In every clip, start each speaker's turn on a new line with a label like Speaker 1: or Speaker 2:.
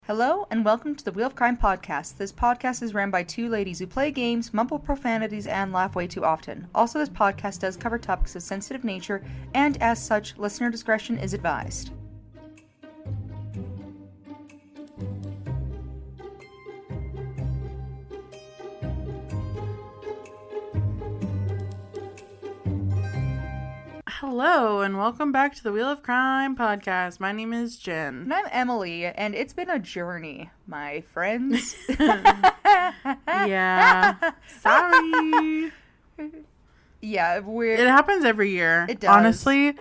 Speaker 1: Hello, and welcome to the Wheel of Crime podcast. This podcast is ran by two ladies who play games, mumble profanities, and laugh way too often. Also, this podcast does cover topics of sensitive nature, and as such, listener discretion is advised.
Speaker 2: Hello, and welcome back to the Wheel of Crime podcast. My name is Jenn.
Speaker 1: And I'm Emily, and it's been a journey, my friends.
Speaker 2: Yeah. Sorry.
Speaker 1: Yeah,
Speaker 2: It happens every year.
Speaker 1: It does.
Speaker 2: Honestly,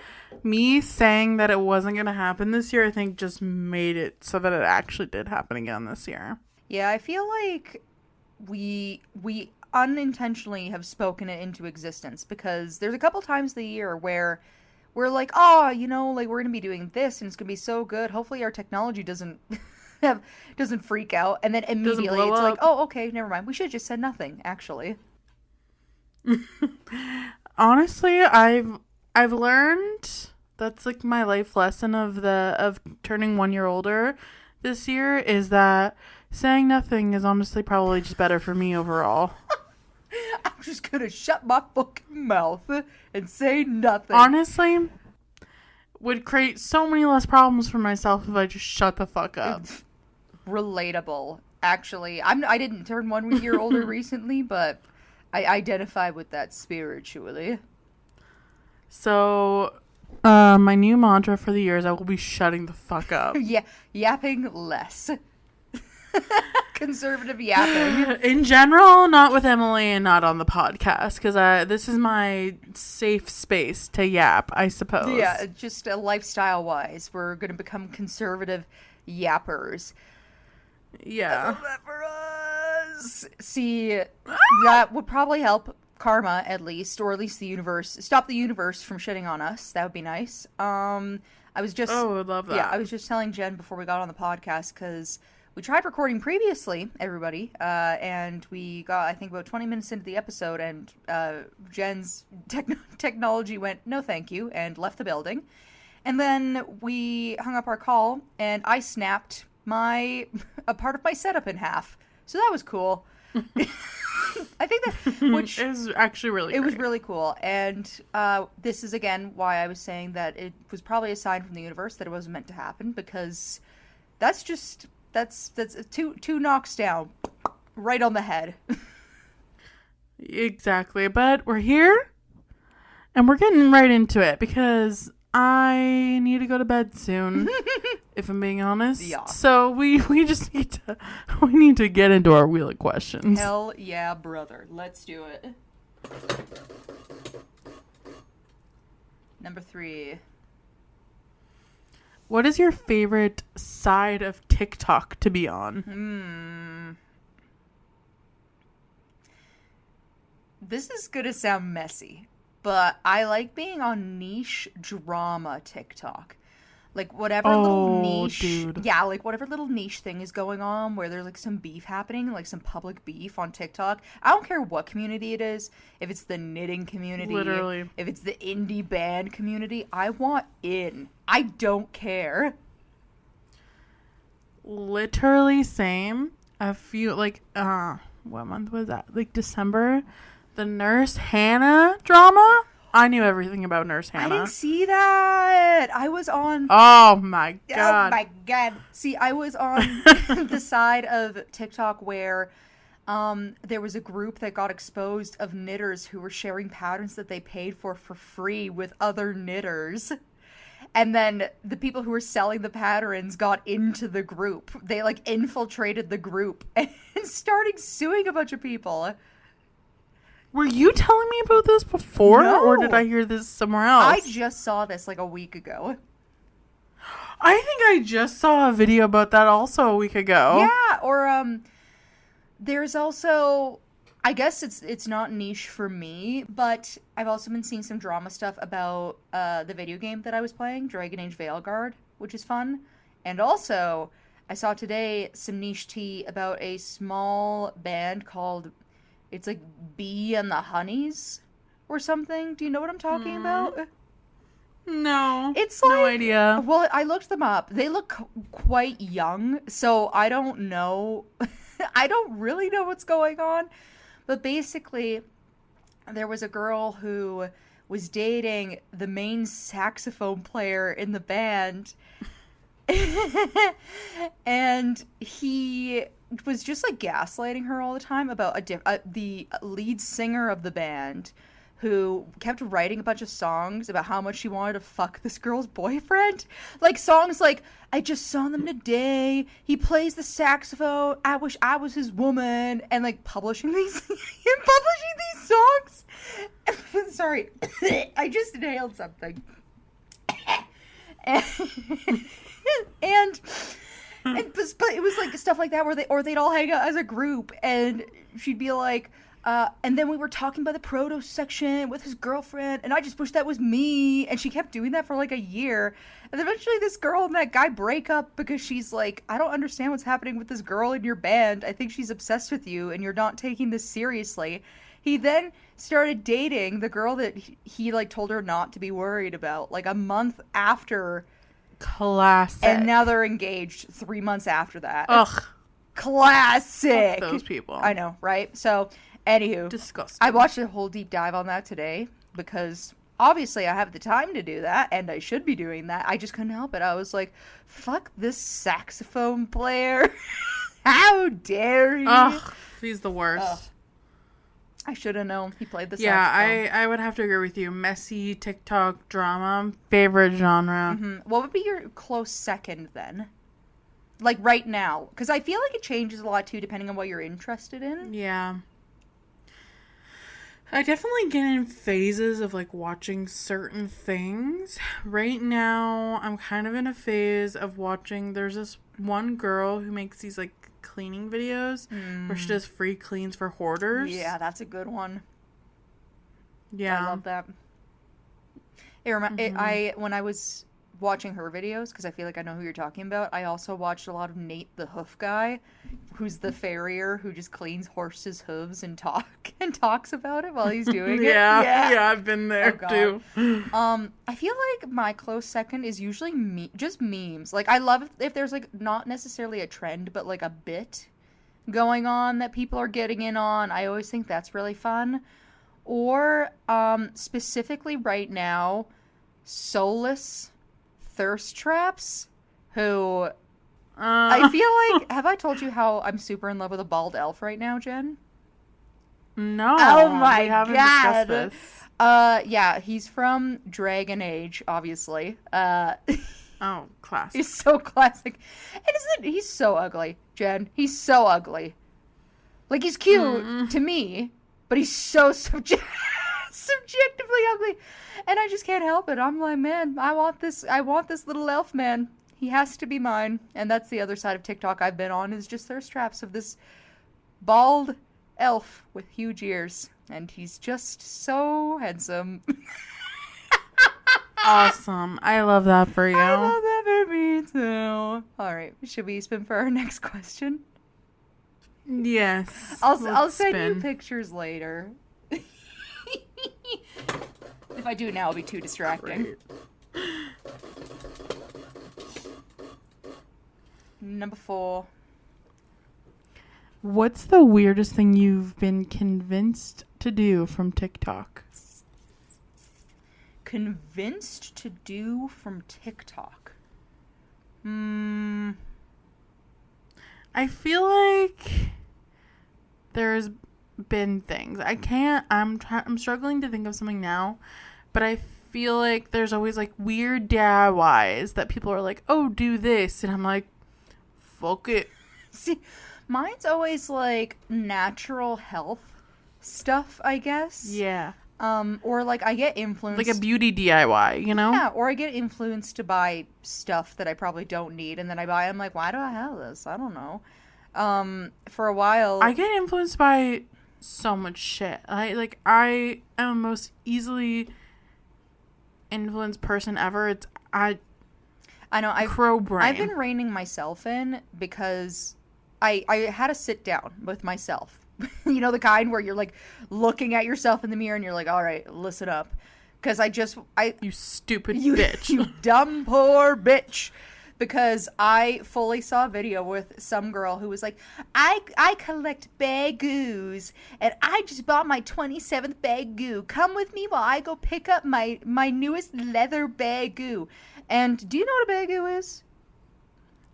Speaker 2: me saying that it wasn't going to happen this year, I think just made it so that it actually did happen again this year.
Speaker 1: Yeah, I feel like we unintentionally have spoken it into existence because there's a couple times the year where we're like, oh, like we're gonna be doing this and it's gonna be so good. Hopefully our technology doesn't freak out, and then immediately it's like, oh, okay, never mind. We should have just said nothing. Actually,
Speaker 2: honestly, I've learned that's like my life lesson of turning 1 year older this year is that saying nothing is honestly probably just better for me overall.
Speaker 1: I'm just gonna shut my fucking mouth and say nothing.
Speaker 2: Honestly, would create so many less problems for myself if I just shut the fuck up.
Speaker 1: Relatable. Actually, I didn't turn 1 year older recently, but I identify with that spiritually.
Speaker 2: So, my new mantra for the year is I will be shutting the fuck up.
Speaker 1: Yeah, yapping less. Conservative yapping.
Speaker 2: In general, not with Emily and not on the podcast, because this is my safe space to yap, I suppose.
Speaker 1: Yeah, just lifestyle-wise, we're going to become conservative yappers.
Speaker 2: Yeah.
Speaker 1: I love that for us. See, that would probably help karma, at least, or at least the universe. Stop the universe from shitting on us. That would be nice. I would love that. Yeah, I was just telling Jen before we got on the podcast, because we tried recording previously, everybody, and we got, I think, about 20 minutes into the episode, and Jen's technology went, no thank you, and left the building. And then we hung up our call, and I snapped a part of my setup in half. So that was cool. I think that, which
Speaker 2: it was actually really great.
Speaker 1: It was really cool. And this is, again, why I was saying that it was probably a sign from the universe that it wasn't meant to happen, because that's two knocks down right on the head.
Speaker 2: Exactly. But we're here and we're getting right into it because I need to go to bed soon, if I'm being honest.
Speaker 1: Yeah.
Speaker 2: So we just need to get into our wheel of questions.
Speaker 1: Hell yeah, brother. Let's do it. Number 3.
Speaker 2: What is your favorite side of TikTok to be on?
Speaker 1: This is going to sound messy, but I like being on niche drama TikTok. Like whatever little niche,
Speaker 2: dude.
Speaker 1: Yeah, like whatever little niche thing is going on where there's like some beef happening, like some public beef on TikTok. I don't care what community it is. If it's the knitting community,
Speaker 2: literally,
Speaker 1: if it's the indie band community, I want in. I don't care.
Speaker 2: Literally same. A few what month was that? Like December. The Nurse Hannah drama. I knew everything about Nurse Hannah.
Speaker 1: I didn't see that. I was on...
Speaker 2: Oh, my God.
Speaker 1: Oh, my God. See, I was on the side of TikTok where there was a group that got exposed of knitters who were sharing patterns that they paid for free with other knitters. And then the people who were selling the patterns got into the group. They, infiltrated the group and started suing a bunch of people.
Speaker 2: Were you telling me about this before?
Speaker 1: No.
Speaker 2: Or did I hear this somewhere else?
Speaker 1: I just saw this a week ago.
Speaker 2: I think I just saw a video about that also a week ago.
Speaker 1: Yeah, or there's also, I guess it's not niche for me, but I've also been seeing some drama stuff about the video game that I was playing, Dragon Age Veilguard, which is fun. And also, I saw today some niche tea about a small band called... It's Bee and the Honeys or something. Do you know what I'm talking about?
Speaker 2: No.
Speaker 1: It's
Speaker 2: like, no idea.
Speaker 1: Well, I looked them up. They look quite young, so I don't know. I don't really know what's going on. But basically, there was a girl who was dating the main saxophone player in the band. And he was just like gaslighting her all the time about the lead singer of the band, who kept writing a bunch of songs about how much she wanted to fuck this girl's boyfriend. Like songs like, I just saw them today, he plays the saxophone, I wish I was his woman, and like publishing these songs. Sorry, I just inhaled something. But it was like stuff like that where they'd all hang out as a group, and she'd be like, and then we were talking by the produce section with his girlfriend, and I just wish that was me. And she kept doing that for like a year. And eventually this girl and that guy break up because she's like, I don't understand what's happening with this girl in your band. I think she's obsessed with you and you're not taking this seriously. He then started dating the girl that he like told her not to be worried about, like a month after.
Speaker 2: Classic.
Speaker 1: And now they're engaged 3 months after that.
Speaker 2: Ugh.
Speaker 1: Classic.
Speaker 2: Fuck those people.
Speaker 1: I know, right? So, anywho.
Speaker 2: Disgusting.
Speaker 1: I watched a whole deep dive on that today because obviously I have the time to do that and I should be doing that. I just couldn't help it. I was like, fuck this saxophone player. How dare he?
Speaker 2: Ugh, he's the worst.
Speaker 1: Ugh. I should have known he played the saxophone.
Speaker 2: Yeah, I would have to agree with you. Messy TikTok drama, favorite genre.
Speaker 1: Mm-hmm. What would be your close second then? Like right now? Because I feel like it changes a lot too depending on what you're interested in.
Speaker 2: Yeah. I definitely get in phases of like watching certain things. Right now, I'm kind of in a phase of watching, there's this one girl who makes these like cleaning videos where she does free cleans for hoarders.
Speaker 1: Yeah, that's a good one.
Speaker 2: Yeah,
Speaker 1: I love that. When I was watching her videos, because I feel like I know who you're talking about, I also watched a lot of Nate the Hoof Guy, who's the farrier who just cleans horses' hooves and talks about it while he's doing it.
Speaker 2: Yeah, I've been there too.
Speaker 1: I feel like my close second is usually just memes. Like I love if there's like not necessarily a trend, but like a bit going on that people are getting in on. I always think that's really fun. Or specifically right now, soulless thirst traps who I feel like, have I told you how I'm super in love with a bald elf right now, Jen?
Speaker 2: No.
Speaker 1: Oh my
Speaker 2: we haven't
Speaker 1: god.
Speaker 2: Discussed this.
Speaker 1: Yeah, he's from Dragon Age, obviously.
Speaker 2: Oh, classic.
Speaker 1: He's so classic. And he's so ugly, Jen. He's so ugly. Like he's cute to me, but he's so subjectively ugly. And I just can't help it. I'm like, man, I want this little elf man. He has to be mine. And that's the other side of TikTok I've been on, is just thirst traps of this bald elf with huge ears. And he's just so handsome.
Speaker 2: Awesome. I love that for you.
Speaker 1: I love that for me too. Alright, should we spin for our next question?
Speaker 2: Yes.
Speaker 1: I'll send you pictures later. If I do now, it'll be too distracting.
Speaker 2: Great.
Speaker 1: Number 4.
Speaker 2: What's the weirdest thing you've been convinced to do from TikTok?
Speaker 1: Convinced to do from TikTok?
Speaker 2: I feel like there's been things. I'm struggling to think of something now, but I feel like there's always like weird DIYs that people are like, oh, do this, and I'm like, fuck it.
Speaker 1: See, mine's always like natural health stuff, I guess.
Speaker 2: Yeah.
Speaker 1: Or like I get influenced,
Speaker 2: like a beauty DIY, you know?
Speaker 1: Yeah, or I get influenced to buy stuff that I probably don't need, and then I buy it, I'm like, why do I have this? I don't know. For a while
Speaker 2: I get influenced by so much shit. I am the most easily influenced person ever. I know crow brain.
Speaker 1: I've been reining myself in because I had to sit down with myself. You know, the kind where you're like looking at yourself in the mirror and you're like, all right, listen up. Because
Speaker 2: You stupid bitch.
Speaker 1: You dumb poor bitch. Because I fully saw a video with some girl who was like, I collect bagoos, and I just bought my 27th bagoo. Come with me while I go pick up my newest leather bagoo. And do you know what a bagoo is?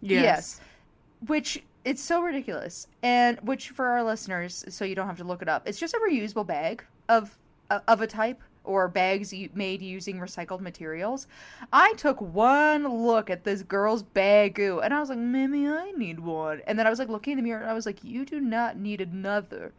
Speaker 1: Yes. Which, it's so ridiculous. And which, for our listeners, so you don't have to look it up, it's just a reusable bag of a type, or bags made using recycled materials. I took one look at this girl's bagoo, and I was like, maybe I need one. And then I was like looking in the mirror, and I was like, you do not need another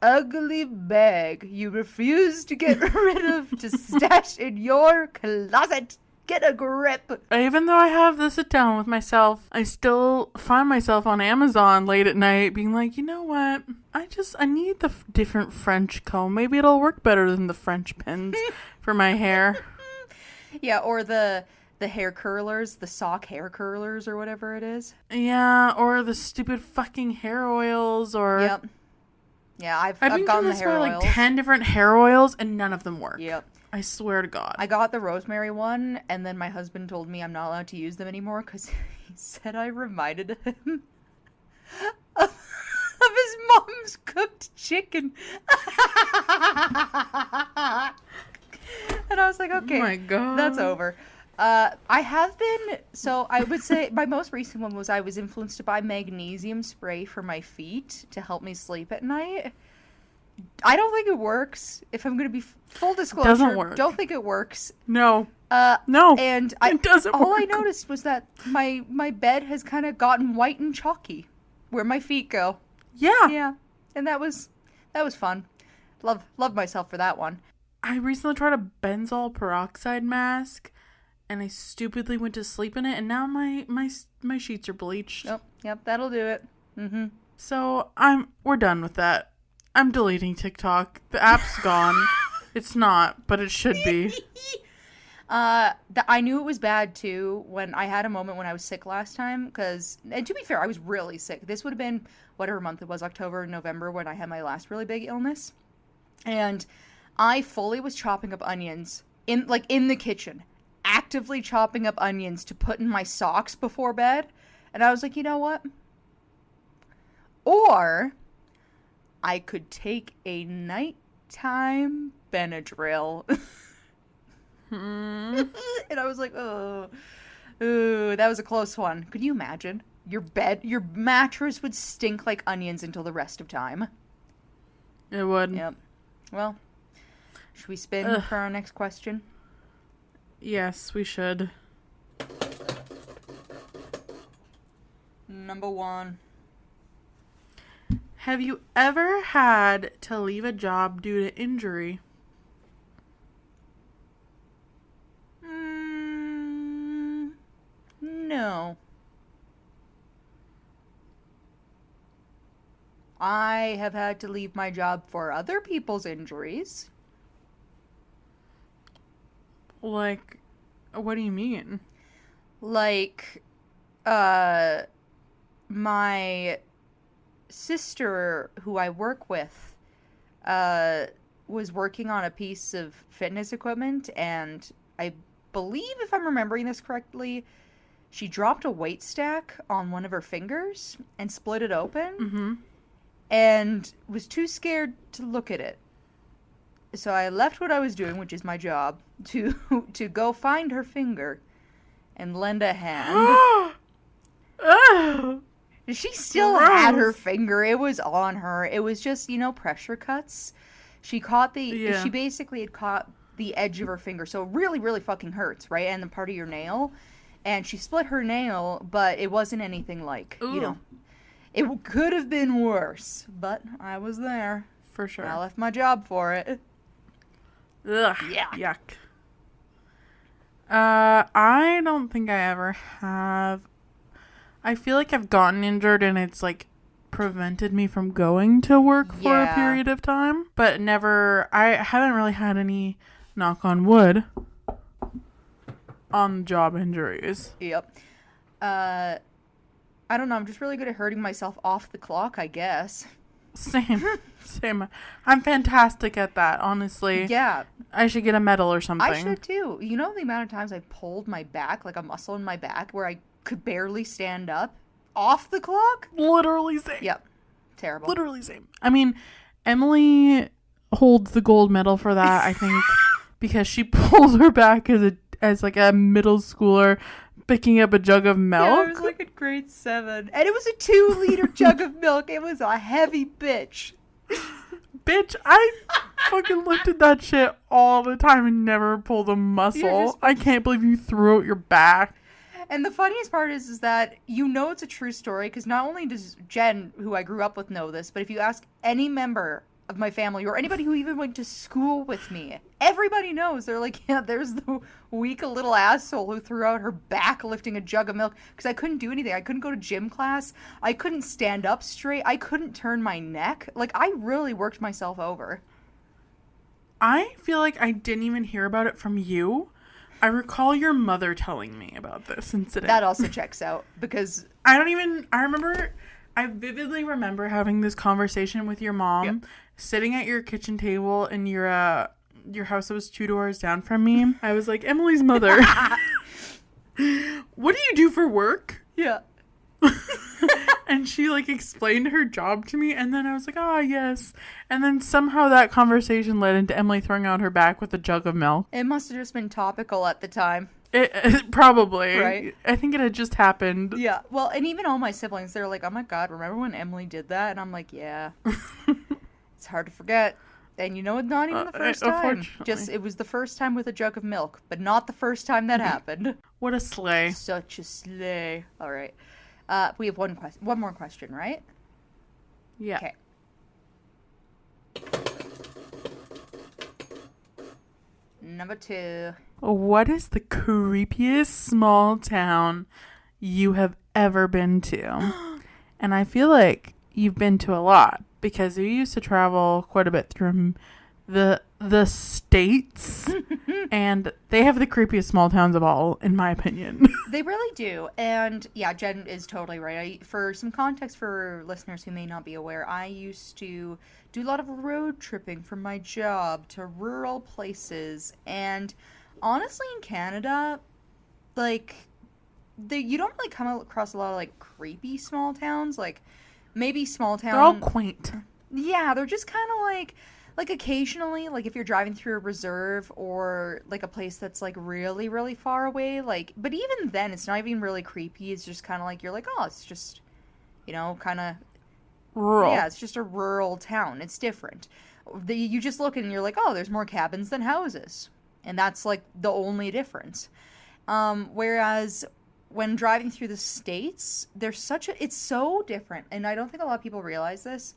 Speaker 1: ugly bag you refuse to get rid of to stash in your closet. Get a grip.
Speaker 2: Even though I have to sit down with myself, I still find myself on Amazon late at night being like, you know what? I need the different French comb. Maybe it'll work better than the French pins for my hair.
Speaker 1: Yeah, or the hair curlers, the sock hair curlers or whatever it is.
Speaker 2: Yeah, or the stupid fucking hair oils or...
Speaker 1: Yep. Yeah, I've
Speaker 2: been
Speaker 1: gotten the
Speaker 2: this
Speaker 1: hair
Speaker 2: by
Speaker 1: oils.
Speaker 2: like 10 different hair oils and none of them work.
Speaker 1: Yep.
Speaker 2: I swear to God.
Speaker 1: I got the rosemary one, and then my husband told me I'm not allowed to use them anymore because he said I reminded him of his mom's cooked chicken. And I was like, okay,
Speaker 2: oh my God.
Speaker 1: that's over. I have been, so I would say my most recent one was I was influenced to buy magnesium spray for my feet to help me sleep at night. I don't think it works. If I'm going to be full disclosure,
Speaker 2: doesn't work.
Speaker 1: Don't think it works.
Speaker 2: No.
Speaker 1: No. And
Speaker 2: it doesn't
Speaker 1: all
Speaker 2: work.
Speaker 1: I noticed was that my bed has kind of gotten white and chalky where my feet go.
Speaker 2: Yeah.
Speaker 1: Yeah. And that was fun. Love myself for that one.
Speaker 2: I recently tried a benzoyl peroxide mask, and I stupidly went to sleep in it, and now my sheets are bleached.
Speaker 1: Yep, that'll do it. Mm-hmm.
Speaker 2: So we're done with that. I'm deleting TikTok. The app's gone. It's not, but it should be.
Speaker 1: I knew it was bad too when I had a moment when I was sick last time. And to be fair, I was really sick. This would have been whatever month it was, October, November, when I had my last really big illness. And I fully was chopping up onions in the kitchen, actively chopping up onions to put in my socks before bed. And I was like, you know what? Or I could take a nighttime Benadryl. And I was like, oh, that was a close one. Could you imagine? Your mattress would stink like onions until the rest of time.
Speaker 2: It would.
Speaker 1: Yep. Well, should we spin for our next question?
Speaker 2: Yes, we should.
Speaker 1: Number 1.
Speaker 2: Have you ever had to leave a job due to injury?
Speaker 1: No. I have had to leave my job for other people's injuries.
Speaker 2: Like, what do you mean?
Speaker 1: Like, my sister, who I work with, was working on a piece of fitness equipment, and I believe, if I'm remembering this correctly, she dropped a weight stack on one of her fingers and split it open, and was too scared to look at it. So I left what I was doing, which is my job, to go find her finger and lend a hand.
Speaker 2: Oh,
Speaker 1: She still
Speaker 2: gross.
Speaker 1: had her finger. It was on her. It was just, pressure cuts. She basically had caught the edge of her finger. So it really, really fucking hurts, right? And the part of your nail. And she split her nail, but it wasn't anything like, it could have been worse. But I was there.
Speaker 2: For sure.
Speaker 1: I left my job for it.
Speaker 2: Ugh.
Speaker 1: Yeah.
Speaker 2: Yuck. I don't think I ever have. I feel like I've gotten injured and it's like prevented me from going to work for a period of time, but never. I haven't really had any, knock on wood, on job injuries.
Speaker 1: Yep. I don't know. I'm just really good at hurting myself off the clock, I guess.
Speaker 2: Same. Same. I'm fantastic at that, honestly.
Speaker 1: Yeah.
Speaker 2: I should get a medal or something.
Speaker 1: I should too. You know the amount of times I pulled my back, like a muscle in my back, where I could barely stand up off the clock?
Speaker 2: Literally same.
Speaker 1: Yep. Terrible.
Speaker 2: Literally same. I mean, Emily holds the gold medal for that, I think, because she pulled her back as like a middle schooler picking up a jug of milk.
Speaker 1: Yeah, I was like in grade 7. And it was a 2-liter jug of milk. It was a heavy bitch.
Speaker 2: Bitch, I fucking lifted that shit all the time and never pulled a muscle. I can't believe you threw out your back.
Speaker 1: And the funniest part is that you know it's a true story because not only does Jenn, who I grew up with, know this, but if you ask any member of my family or anybody who even went to school with me, everybody knows. They're like, yeah, there's the weak little asshole who threw out her back lifting a jug of milk because I couldn't do anything. I couldn't go to gym class. I couldn't stand up straight. I couldn't turn my neck. Like, I really worked myself over.
Speaker 2: I feel like I didn't even hear about it from you. I recall your mother telling me about this incident.
Speaker 1: That also checks out because
Speaker 2: I vividly remember having this conversation with your mom, sitting at your kitchen table in your house that was 2 doors down from me. I was like, Emily's mother. What do you do for work?
Speaker 1: Yeah.
Speaker 2: And she like explained her job to me, and then I was like, oh yes. And then somehow that conversation led into Emily throwing out her back with a jug of milk.
Speaker 1: It must have just been topical at the time.
Speaker 2: It probably.
Speaker 1: Right.
Speaker 2: I think it had just happened.
Speaker 1: Yeah. Well, and even all my siblings, they're like, oh my God, remember when Emily did that? And I'm like, yeah. It's hard to forget. And you know, it's not even the first time. Just, it was the first time with a jug of milk, but not the first time that happened.
Speaker 2: What a sleigh.
Speaker 1: Such a sleigh. All right. We have one more question, right?
Speaker 2: Yeah.
Speaker 1: Okay. Number 2.
Speaker 2: What is the creepiest small town you have ever been to? And I feel like you've been to a lot because you used to travel quite a bit through the States, and they have the creepiest small towns of all, in my opinion.
Speaker 1: They really do. And yeah, Jen is totally right. For some context for listeners who may not be aware, I used to do a lot of road tripping for my job to rural places. And honestly, in Canada, like, you don't really come across a lot of, like, creepy small towns. Like, maybe small town...
Speaker 2: They're all quaint.
Speaker 1: Yeah, they're just kind of like occasionally, like if you're driving through a reserve or like a place that's like really, really far away, like, but even then it's not even really creepy. It's just kind of like, you're like, oh, it's just, you know, kind of
Speaker 2: rural.
Speaker 1: Yeah, it's just a rural town. It's different. You just look and you're like, oh, there's more cabins than houses. And that's like the only difference. Whereas when driving through the States, it's so different. And I don't think a lot of people realize this.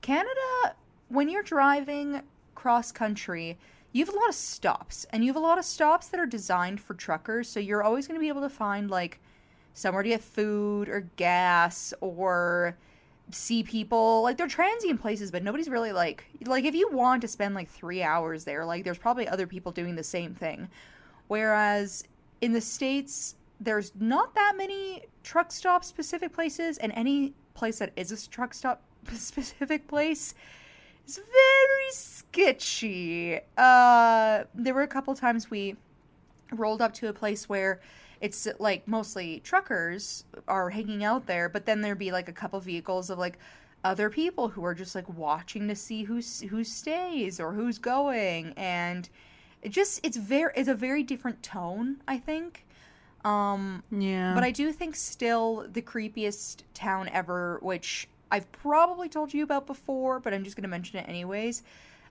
Speaker 1: Canada, when you're driving cross-country, you have a lot of stops. And you have a lot of stops that are designed for truckers. So you're always going to be able to find, like, somewhere to get food or gas or see people. Like, they're transient places, but nobody's really, like, if you want to spend, like, 3 hours there, like, there's probably other people doing the same thing. Whereas in the States, there's not that many truck stop specific places, and any place that is a truck stop specific place is very sketchy. There were a couple times we rolled up to a place where it's like mostly truckers are hanging out there, but then there'd be like a couple vehicles of like other people who are just like watching to see who stays or who's going, and it's a very different tone, I think.
Speaker 2: Yeah.
Speaker 1: But I do think still the creepiest town ever, which I've probably told you about before, but I'm just going to mention it anyways.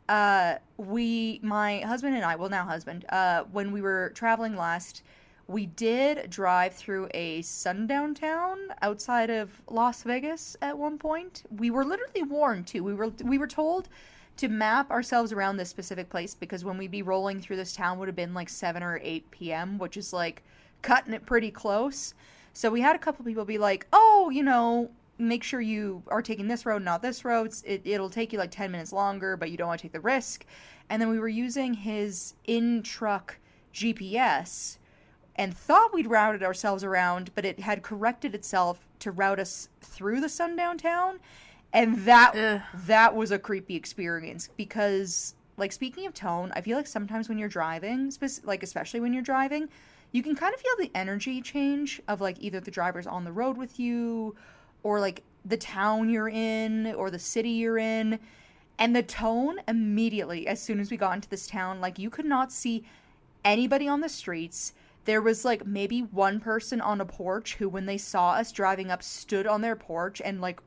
Speaker 1: My husband and I, well, now husband, when we were traveling last, we did drive through a sundown town outside of Las Vegas at one point. We were literally warned too. We were told to map ourselves around this specific place because when we'd be rolling through this town would have been like 7 or 8 p.m., which is like cutting it pretty close. So we had a couple people be like, oh, you know, make sure you are taking this road, not this road. It'll take you like 10 minutes longer, but you don't want to take the risk. And then we were using his in-truck GPS and thought we'd routed ourselves around, but it had corrected itself to route us through the sundown town. And that was a creepy experience because, like, speaking of tone, I feel like sometimes when you're driving, like, especially when you're driving, you can kind of feel the energy change of, like, either the driver's on the road with you or, like, the town you're in or the city you're in. And the tone immediately, as soon as we got into this town, like, you could not see anybody on the streets. There was, like, maybe one person on a porch who, when they saw us driving up, stood on their porch and, like,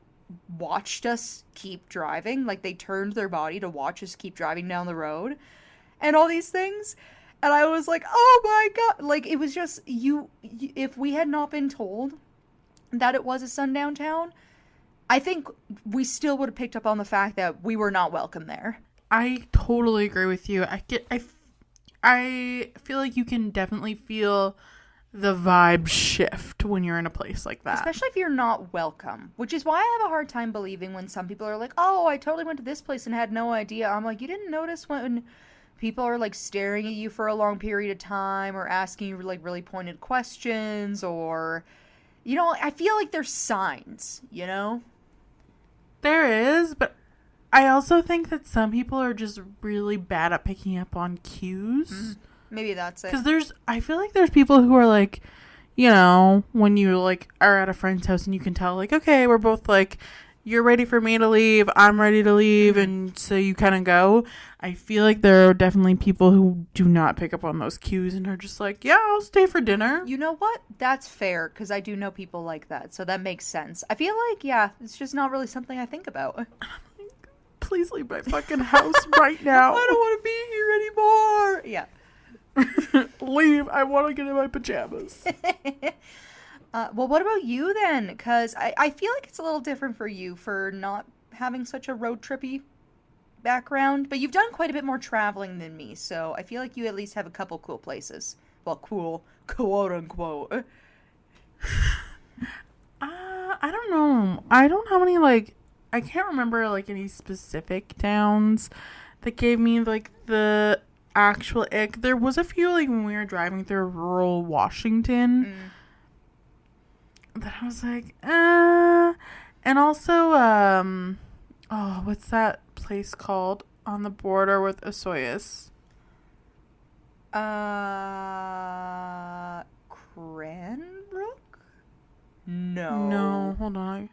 Speaker 1: watched us keep driving. Like, they turned their body to watch us keep driving down the road and all these things. And I was like, oh my god. Like, it was just, if we had not been told that it was a sundown town, I think we still would have picked up on the fact that we were not welcome there.
Speaker 2: I totally agree with you. I feel like you can definitely feel the vibe shift when you're in a place like that.
Speaker 1: Especially if you're not welcome, which is why I have a hard time believing when some people are like, oh, I totally went to this place and had no idea. I'm like, you didn't notice when people are, like, staring at you for a long period of time or asking you, like, really pointed questions or, you know, I feel like there's signs, you know?
Speaker 2: There is, but I also think that some people are just really bad at picking up on cues.
Speaker 1: Maybe that's it.
Speaker 2: Because I feel like there's people who are like, you know, when you, like, are at a friend's house and you can tell, like, okay, we're both, like, you're ready for me to leave, I'm ready to leave, and so you kind of go. I feel like there are definitely people who do not pick up on those cues and are just like, yeah, I'll stay for dinner.
Speaker 1: You know what? That's fair, because I do know people like that, so that makes sense. I feel like, yeah, it's just not really something I think about.
Speaker 2: Please leave my fucking house right now.
Speaker 1: I don't want to be here anymore. Yeah.
Speaker 2: Leave. I want to get in my pajamas.
Speaker 1: Well, what about you then? Because I feel like it's a little different for you for not having such a road trippy background, but you've done quite a bit more traveling than me, so I feel like you at least have a couple cool places. Well, cool, quote unquote.
Speaker 2: I don't know. I don't have any, like, I can't remember, like, any specific towns that gave me, like, the actual ick. There was a few, like, when we were driving through rural Washington that I was like, and also, what's that place called on the border with Osoyoos?
Speaker 1: Cranbrook?
Speaker 2: No, hold on.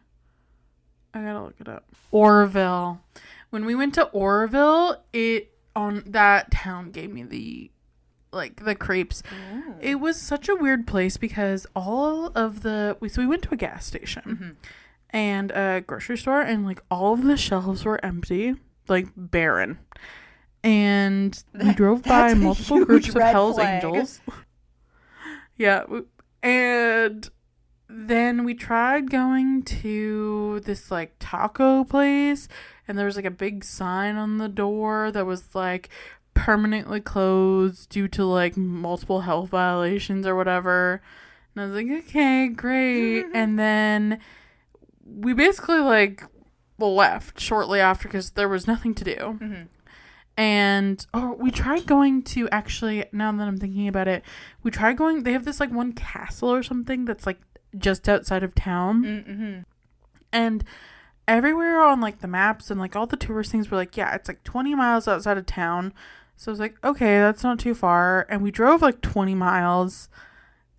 Speaker 2: I gotta look it up. Orville. When we went to Orville, that town gave me the creeps. Ooh. It was such a weird place because we went to a gas station and a grocery store, and, like, all of the shelves were empty, like, barren. And we drove by multiple groups of Hell's Angels. Yeah. And then we tried going to this, like, taco place, and there was, like, a big sign on the door that was, like, permanently closed due to, like, multiple health violations or whatever. And I was like, okay, great. And then we basically, like, left shortly after because there was nothing to do. And we tried going to, actually, now that I'm thinking about it, they have this, like, one castle or something that's, like, just outside of town. And everywhere on, like, the maps and, like, all the tourist things were like, yeah, it's, like, 20 miles outside of town. So I was like, okay, that's not too far. And we drove, like, 20 miles.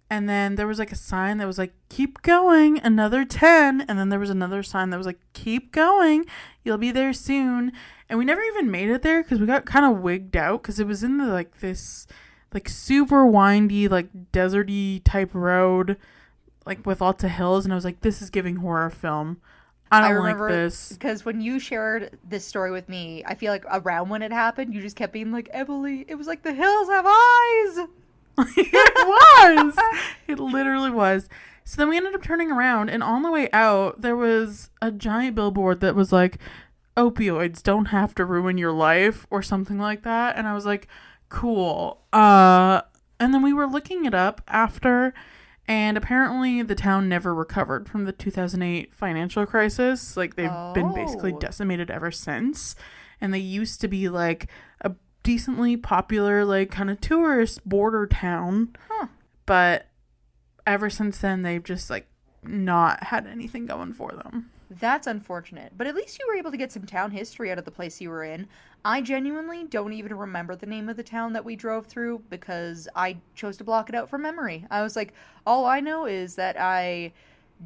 Speaker 2: And then there was, like, a sign that was like, keep going, another 10. And then there was another sign that was like, keep going, you'll be there soon. And we never even made it there because we got kind of wigged out because it was in the, like, this, like, super windy, like, deserty type road, like, with lots of hills. And I was like, this is giving horror film. I don't like this. Because
Speaker 1: when you shared this story with me, I feel like around when it happened, you just kept being like, Emily, it was like the hills have eyes.
Speaker 2: It was. It literally was. So then we ended up turning around, and on the way out, there was a giant billboard that was like, opioids don't have to ruin your life, or something like that. And I was like, cool. And then we were looking it up after, and apparently the town never recovered from the 2008 financial crisis. Like, they've been basically decimated ever since. And they used to be, like, a decently popular, like, kind of tourist border town. But ever since then, they've just, like, not had anything going for them.
Speaker 1: That's unfortunate. But at least you were able to get some town history out of the place you were in. I genuinely don't even remember the name of the town that we drove through because I chose to block it out from memory. I was like, all I know is that I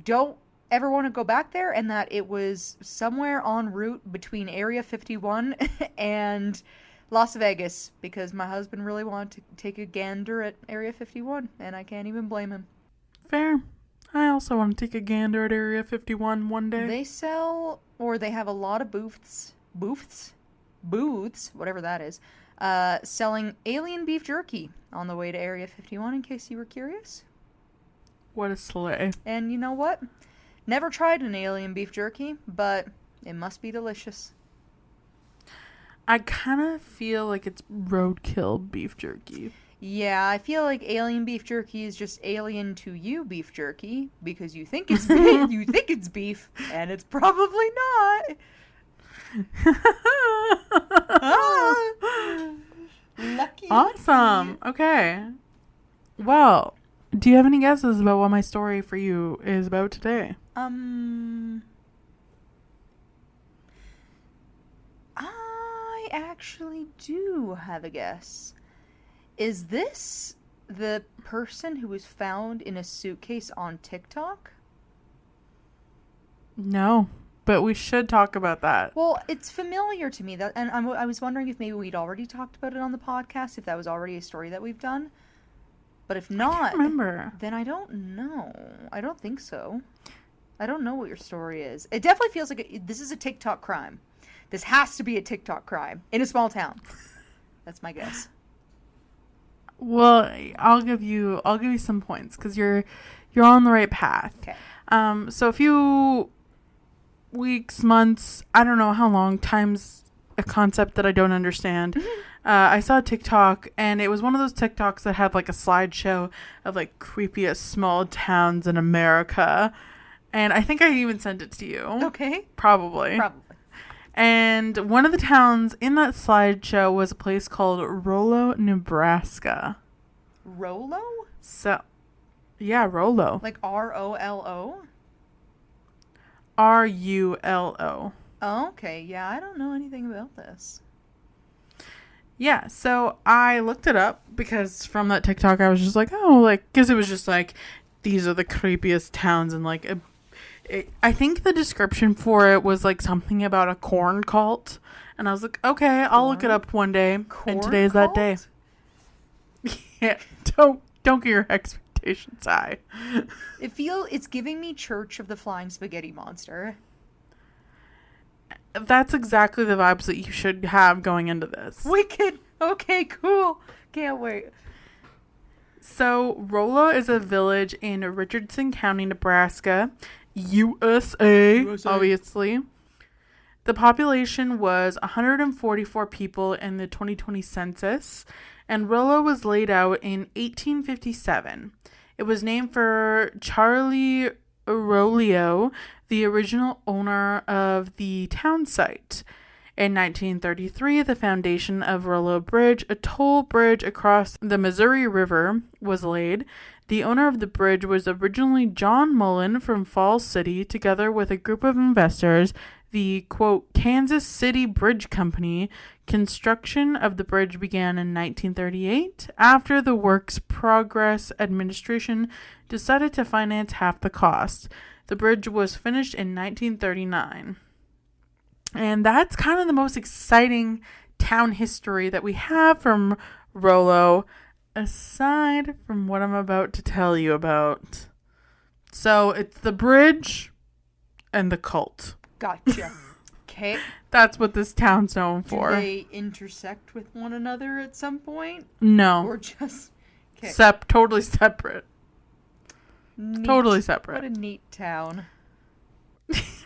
Speaker 1: don't ever want to go back there and that it was somewhere en route between Area 51 and Las Vegas because my husband really wanted to take a gander at Area 51 and I can't even blame him.
Speaker 2: Fair. I also want to take a gander at Area 51 one day.
Speaker 1: They sell, or they have a lot of booths, whatever that is, selling alien beef jerky on the way to Area 51 in case you were curious.
Speaker 2: What a sleigh.
Speaker 1: And you know what? Never tried an alien beef jerky, but it must be delicious.
Speaker 2: I kind of feel like it's roadkill beef jerky.
Speaker 1: Yeah, I feel like alien beef jerky is just alien to you beef jerky because you think it's beef, you think it's beef, and it's probably not. Lucky.
Speaker 2: Awesome. Okay. Well, do you have any guesses about what my story for you is about today?
Speaker 1: I actually do have a guess. Is this the person who was found in a suitcase on TikTok?
Speaker 2: No, but we should talk about that.
Speaker 1: Well, it's familiar to me, and I was wondering if maybe we'd already talked about it on the podcast, if that was already a story that we've done. But if not,
Speaker 2: I can't remember.
Speaker 1: Then I don't know. I don't think so. I don't know what your story is. It definitely feels like this is a TikTok crime. This has to be a TikTok crime in a small town. That's my guess.
Speaker 2: Well, I'll give you some points because you're on the right path.
Speaker 1: Okay.
Speaker 2: So a few weeks, months, I don't know how long, time's a concept that I don't understand. I saw a TikTok and it was one of those TikToks that had like a slideshow of like creepiest small towns in America. And I think I even sent it to you.
Speaker 1: Okay.
Speaker 2: Probably. And one of the towns in that slideshow was a place called Rulo, Nebraska.
Speaker 1: Rolo?
Speaker 2: So, yeah, Rulo.
Speaker 1: Like R-O-L-O?
Speaker 2: R-U-L-O.
Speaker 1: Oh, okay. Yeah, I don't know anything about this.
Speaker 2: Yeah, so I looked it up because from that TikTok I was just like, oh, like, because it was just like, these are the creepiest towns and like, I think the description for it was like something about a corn cult. And I was like, okay, I'll look it up one day. And today's that day. Yeah, don't get your expectations high.
Speaker 1: It's giving me Church of the Flying Spaghetti Monster.
Speaker 2: That's exactly the vibes that you should have going into this.
Speaker 1: Wicked. Okay, cool. Can't wait.
Speaker 2: So, Rulo is a village in Richardson County, Nebraska, USA, obviously. The population was 144 people in the 2020 census, and Rulo was laid out in 1857. It was named for Charlie Rolio, the original owner of the town site. In 1933, the foundation of Rulo Bridge, a toll bridge across the Missouri River, was laid. The owner of the bridge was originally John Mullen from Falls City, together with a group of investors. The, quote, Kansas City Bridge Company. Construction of the bridge began in 1938 after the Works Progress Administration decided to finance half the cost. The bridge was finished in 1939. And that's kind of the most exciting town history that we have from Rulo, aside from what I'm about to tell you about. So it's the bridge and the cult.
Speaker 1: Gotcha. Okay.
Speaker 2: That's what this town's known for.
Speaker 1: Do they intersect with one another at some point?
Speaker 2: No.
Speaker 1: Or just... Okay.
Speaker 2: Totally separate.
Speaker 1: Neat.
Speaker 2: Totally separate.
Speaker 1: What a neat town.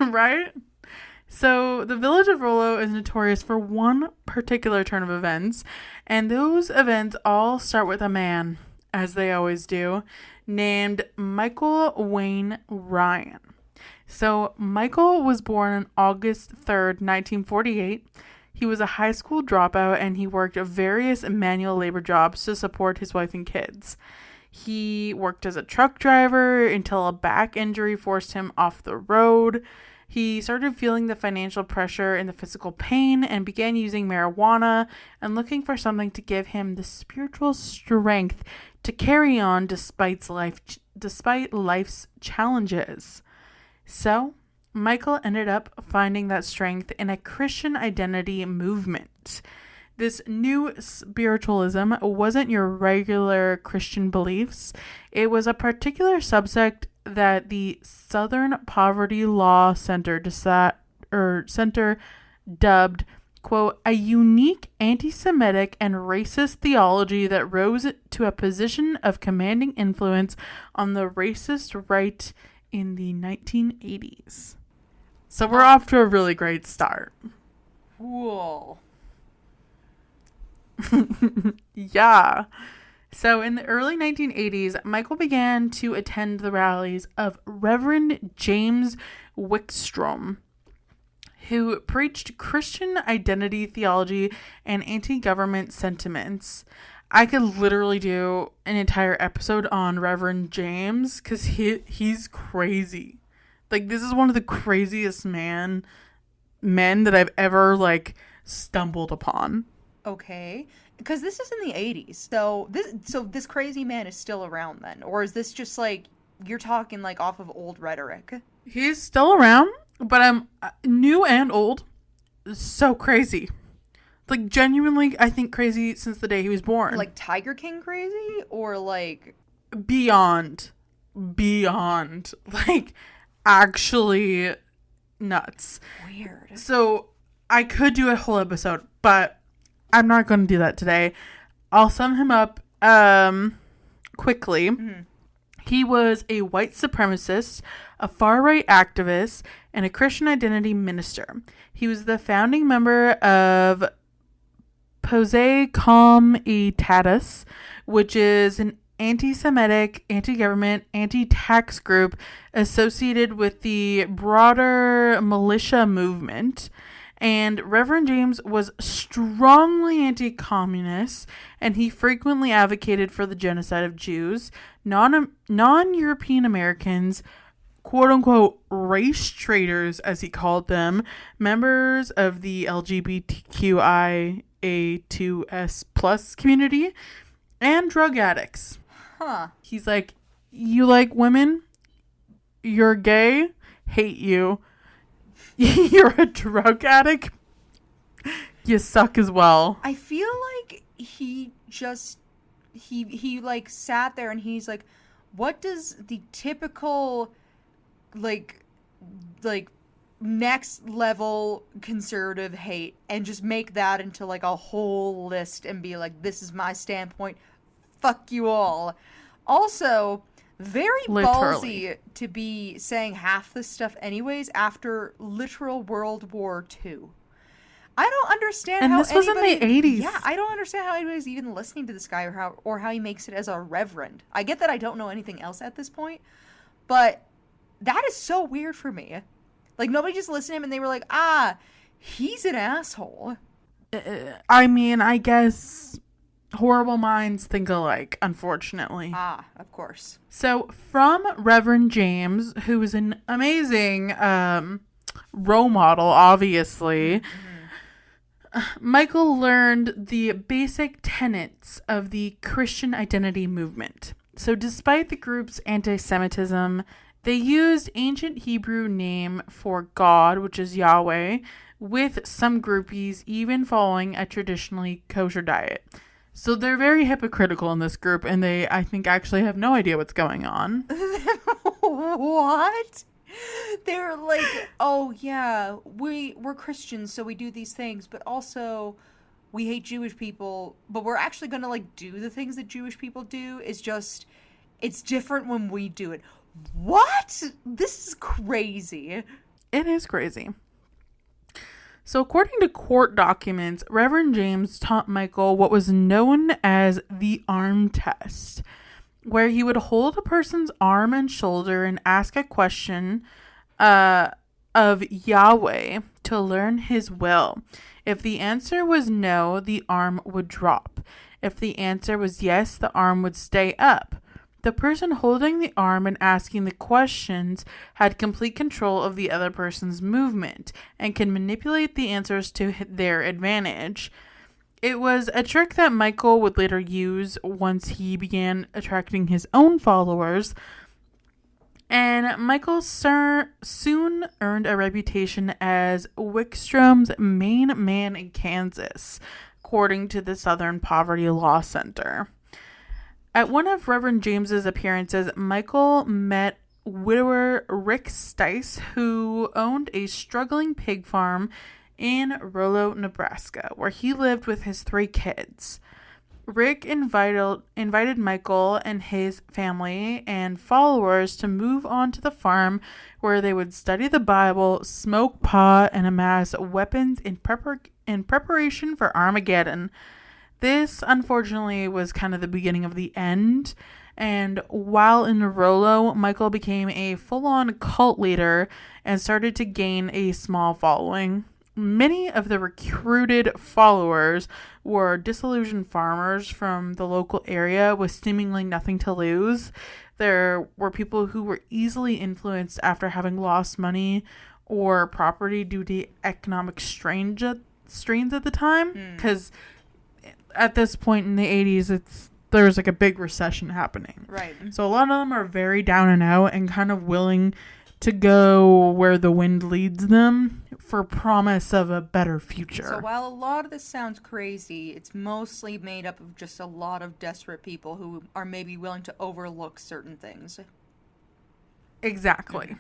Speaker 2: Right? So the village of Rulo is notorious for one particular turn of events, and those events all start with a man, as they always do, named Michael Wayne Ryan. So Michael was born on August 3rd, 1948. He was a high school dropout, and he worked various manual labor jobs to support his wife and kids. He worked as a truck driver until a back injury forced him off the road. He started feeling the financial pressure and the physical pain and began using marijuana and looking for something to give him the spiritual strength to carry on despite life's challenges. So, Michael ended up finding that strength in a Christian identity movement. This new spiritualism wasn't your regular Christian beliefs. It was a particular subsect that the Southern Poverty Law Center dubbed, quote, a unique anti-Semitic and racist theology that rose to a position of commanding influence on the racist right in the 1980s. So we're off to a really great start.
Speaker 1: Cool.
Speaker 2: Yeah. So in the early 1980s, Michael began to attend the rallies of Reverend James Wickstrom, who preached Christian identity theology and anti-government sentiments. I could literally do an entire episode on Reverend James because he's crazy. Like, this is one of the craziest men that I've ever, like, stumbled upon.
Speaker 1: Okay. Because this is in the 80s. So this crazy man is still around then? Or is this just, like, you're talking, like, off of old rhetoric?
Speaker 2: He's still around, but I'm new and old. So crazy. Like, genuinely, I think crazy since the day he was born.
Speaker 1: Like Tiger King crazy? Or, like...
Speaker 2: Beyond. Like, actually nuts.
Speaker 1: Weird.
Speaker 2: So, I could do a whole episode, but I'm not going to do that today. I'll sum him up quickly. Mm-hmm. He was a white supremacist, a far-right activist, and a Christian identity minister. He was the founding member of Posse Comitatus, which is an anti-Semitic, anti-government, anti-tax group associated with the broader militia movement. And Reverend James was strongly anti-communist, and he frequently advocated for the genocide of Jews, non-European Americans, quote-unquote race traitors, as he called them, members of the LGBTQIA2S plus community, and drug addicts.
Speaker 1: Huh.
Speaker 2: He's like, you like women? You're gay? Hate you. You're a drug addict? You suck as well.
Speaker 1: I feel like he like sat there and he's like, what does the typical like next level conservative hate, and just make that into like a whole list and be like, this is my standpoint, fuck you all. Also, very
Speaker 2: literally
Speaker 1: ballsy to be saying half this stuff anyways after literal World War II. I don't understand
Speaker 2: and
Speaker 1: how
Speaker 2: this was in the 80s.
Speaker 1: Yeah, I don't understand how anybody's even listening to this guy or how he makes it as a reverend. I get that I don't know anything else at this point, but that is so weird for me. Like, nobody just listened to him and they were like, he's an asshole.
Speaker 2: I mean, I guess horrible minds think alike, unfortunately.
Speaker 1: Of course.
Speaker 2: So, from Reverend James, who is an amazing role model, obviously, Michael learned the basic tenets of the Christian identity movement. So, despite the group's anti-Semitism, they used ancient Hebrew name for God, which is Yahweh, with some groupies even following a traditionally kosher diet. So they're very hypocritical in this group, and they, I think, actually have no idea what's going on.
Speaker 1: What? They're like, oh yeah, we're Christians, so we do these things, but also we hate Jewish people, but we're actually gonna like do the things that Jewish people do. It's just, it's different when we do it. What? This is crazy.
Speaker 2: It is crazy. So according to court documents, Reverend James taught Michael what was known as the arm test, where he would hold a person's arm and shoulder and ask a question of Yahweh to learn his will. If the answer was no, the arm would drop. If the answer was yes, the arm would stay up. The person holding the arm and asking the questions had complete control of the other person's movement and can manipulate the answers to their advantage. It was a trick that Michael would later use once he began attracting his own followers. And Michael soon earned a reputation as Wickstrom's main man in Kansas, according to the Southern Poverty Law Center. At one of Reverend James's appearances, Michael met widower Rick Stice, who owned a struggling pig farm in Rulo, Nebraska, where he lived with his 3 kids. Rick invited Michael and his family and followers to move on to the farm, where they would study the Bible, smoke pot, and amass weapons in preparation for Armageddon. This, unfortunately, was kind of the beginning of the end. And while in Rulo, Michael became a full-on cult leader and started to gain a small following. Many of the recruited followers were disillusioned farmers from the local area with seemingly nothing to lose. There were people who were easily influenced after having lost money or property due to economic strains at the time. Because at this point in the 80s, there was like a big recession happening.
Speaker 1: Right.
Speaker 2: So a lot of them are very down and out and kind of willing to go where the wind leads them for promise of a better future.
Speaker 1: So while a lot of this sounds crazy, it's mostly made up of just a lot of desperate people who are maybe willing to overlook certain things.
Speaker 2: Exactly.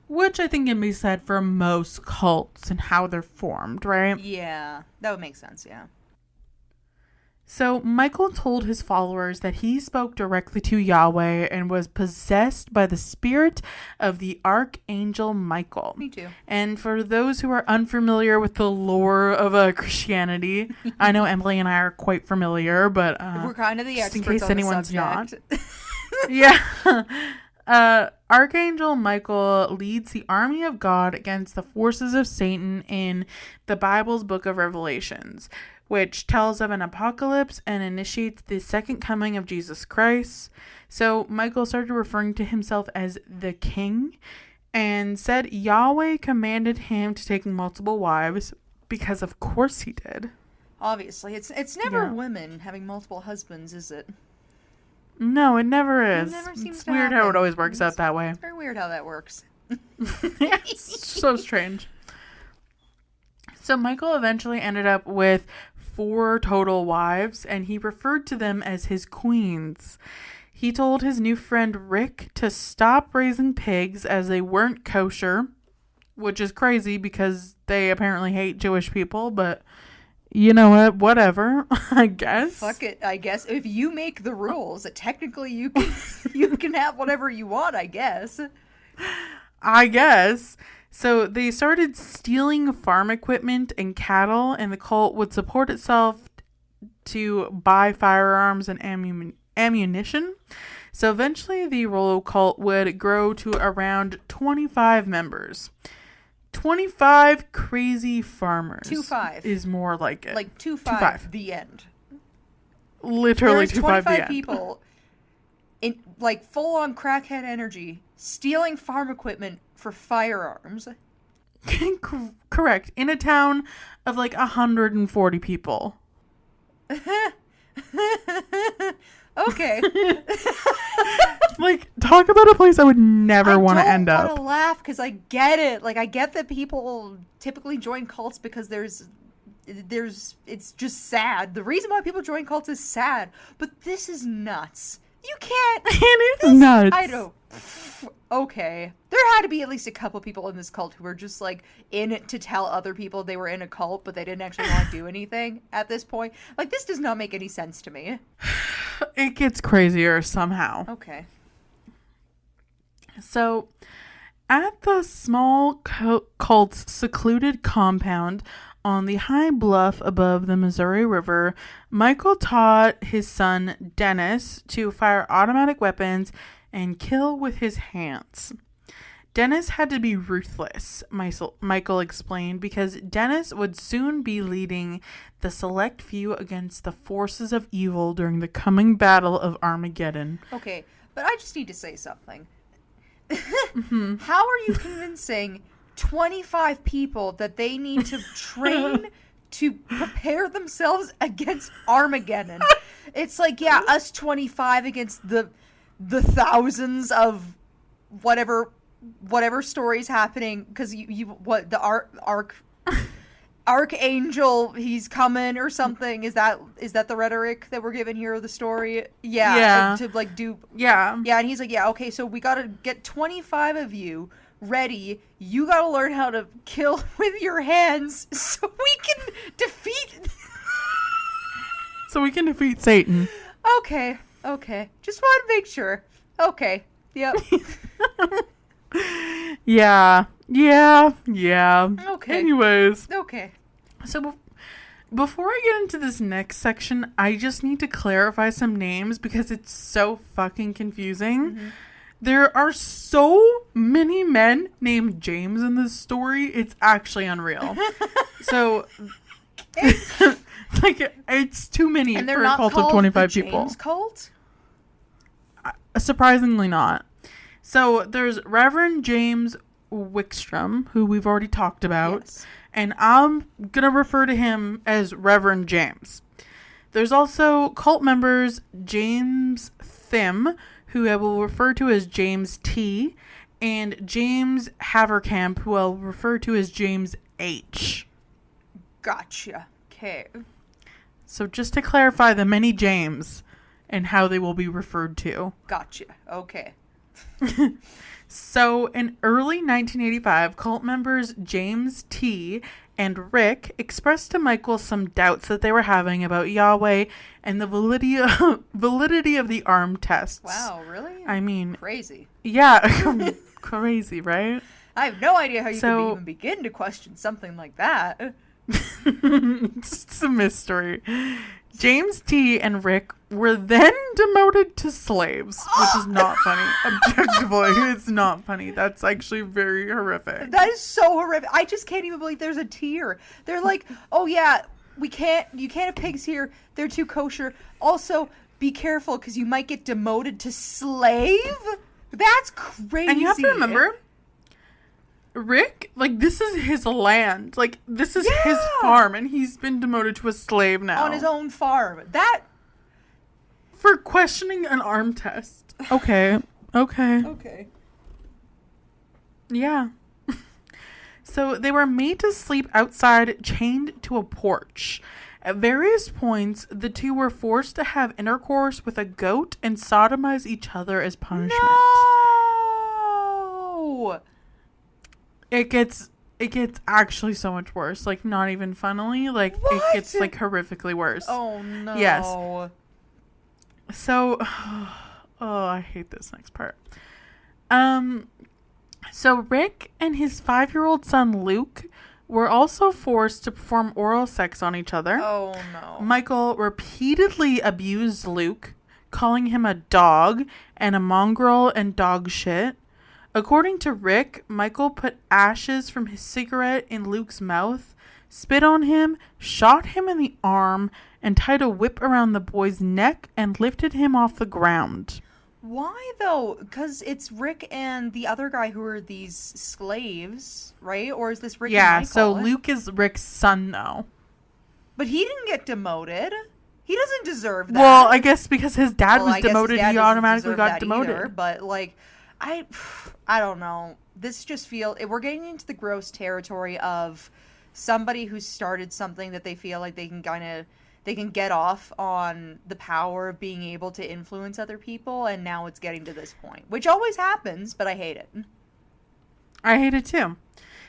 Speaker 2: Which I think can be said for most cults and how they're formed, right?
Speaker 1: Yeah, that would make sense, yeah.
Speaker 2: So Michael told his followers that he spoke directly to Yahweh and was possessed by the spirit of the Archangel Michael.
Speaker 1: Me too.
Speaker 2: And for those who are unfamiliar with the lore of Christianity, I know Emily and I are quite familiar, but
Speaker 1: we're kind of the experts
Speaker 2: in case
Speaker 1: on
Speaker 2: anyone's
Speaker 1: the subject.
Speaker 2: not. Yeah. Archangel Michael leads the army of God against the forces of Satan in the Bible's book of Revelations, which tells of an apocalypse and initiates the second coming of Jesus Christ. So Michael started referring to himself as the king and said Yahweh commanded him to take multiple wives, because of course he did.
Speaker 1: Obviously. It's never women having multiple husbands, is it?
Speaker 2: No, it never is.
Speaker 1: It never seems
Speaker 2: it's
Speaker 1: to
Speaker 2: weird
Speaker 1: happen.
Speaker 2: how it always works out that way.
Speaker 1: It's very weird how that works.
Speaker 2: Yeah, it's so strange. So Michael eventually ended up with 4 total wives, and he referred to them as his queens. He told his new friend Rick to stop raising pigs as they weren't kosher, which is crazy because they apparently hate Jewish people, but you know what? Whatever, I guess.
Speaker 1: Fuck it, I guess. If you make the rules, technically you can have whatever you want, I guess.
Speaker 2: I guess. So they started stealing farm equipment and cattle, and the cult would support itself to buy firearms and ammunition. So eventually the Rulo cult would grow to around 25 members. 25 crazy farmers.
Speaker 1: 25
Speaker 2: is more like it.
Speaker 1: Like 25, the end.
Speaker 2: Literally 25 the end.
Speaker 1: 25 people in like full-on crackhead energy stealing farm equipment for firearms.
Speaker 2: Correct. In a town of like 140 people.
Speaker 1: Okay.
Speaker 2: Like, talk about a place I would never want to end up.
Speaker 1: I don't want to laugh because I get it. Like, I get that people typically join cults because it's just sad. The reason why people join cults is sad, but this is nuts. You can't.
Speaker 2: It is nuts.
Speaker 1: I don't. Okay. There had to be at least a couple people in this cult who were just like in it to tell other people they were in a cult, but they didn't actually want to do anything at this point. Like, this does not make any sense to me.
Speaker 2: It gets crazier somehow.
Speaker 1: Okay.
Speaker 2: So, at the small cult's secluded compound on the high bluff above the Missouri River, Michael taught his son Dennis to fire automatic weapons and kill with his hands. Dennis had to be ruthless, Michael explained, because Dennis would soon be leading the select few against the forces of evil during the coming battle of Armageddon.
Speaker 1: Okay, but I just need to say something. How are you convincing 25 people that they need to train to prepare themselves against Armageddon? It's like, yeah, us 25 against the thousands of whatever story's happening, because the archangel, he's coming or something. Is that the rhetoric that we're given here of the story? Yeah. To like do.
Speaker 2: Yeah.
Speaker 1: Yeah, and he's like, yeah, okay, so we gotta get 25 of you ready. You gotta learn how to kill with your hands so we can defeat.
Speaker 2: So we can defeat Satan.
Speaker 1: Okay. Just want to make sure. Okay. Yep.
Speaker 2: Yeah. Okay. Anyways.
Speaker 1: Okay.
Speaker 2: So before I get into this next section, I just need to clarify some names because it's so fucking confusing. Mm-hmm. There are so many men named James in this story. It's actually unreal. So, like, it's too many for a cult of 25 people.
Speaker 1: James cult?
Speaker 2: Surprisingly not. So there's Reverend James Wickstrom, who we've already talked about, yes. And I'm going to refer to him as Reverend James. There's also cult members James Thim, who I will refer to as James T, and James Haverkamp, who I'll refer to as James H.
Speaker 1: Gotcha. Okay.
Speaker 2: So just to clarify the many James and how they will be referred to.
Speaker 1: Gotcha. Okay.
Speaker 2: So in early 1985, cult members James T and Rick expressed to Michael some doubts that they were having about Yahweh and the validity of the arm tests.
Speaker 1: Wow, really?
Speaker 2: I mean,
Speaker 1: crazy.
Speaker 2: Yeah, crazy, right?
Speaker 1: I have no idea how you could even begin to question something like that.
Speaker 2: It's a mystery. James T and Rick were then demoted to slaves, which is not funny. Objectively, it's not funny. That's actually very horrific.
Speaker 1: That is so horrific. I just can't even believe there's a tier. They're like, oh yeah, you can't have pigs here. They're too kosher. Also, be careful because you might get demoted to slave. That's crazy.
Speaker 2: And you have to remember, Rick, like, this is his land. Like, this is his farm, and he's been demoted to a slave now.
Speaker 1: On his own farm. That...
Speaker 2: For questioning an arm test. Okay. Yeah. So, they were made to sleep outside, chained to a porch. At various points, the two were forced to have intercourse with a goat and sodomize each other as punishment.
Speaker 1: No!
Speaker 2: It gets actually so much worse. Like, not even funnily. Like, what? It gets, like, horrifically worse.
Speaker 1: Oh, no.
Speaker 2: Yes. So, I hate this next part. So Rick and his 5-year-old son, Luke, were also forced to perform oral sex on each other.
Speaker 1: Oh, no.
Speaker 2: Michael repeatedly abused Luke, calling him a dog and a mongrel and dog shit. According to Rick, Michael put ashes from his cigarette in Luke's mouth, spit on him, shot him in the arm, and tied a whip around the boy's neck and lifted him off the ground.
Speaker 1: Why, though? Because it's Rick and the other guy who are these slaves, right? Or is this Rick and Michael? Yeah,
Speaker 2: so Luke is Rick's son, though.
Speaker 1: But he didn't get demoted. He doesn't deserve that.
Speaker 2: Well, I guess because his dad was demoted, he automatically got demoted.
Speaker 1: Either, but, like... I don't know. This just we're getting into the gross territory of somebody who started something that they feel like they can get off on the power of being able to influence other people, and now it's getting to this point, which always happens, but I hate it.
Speaker 2: I hate it too.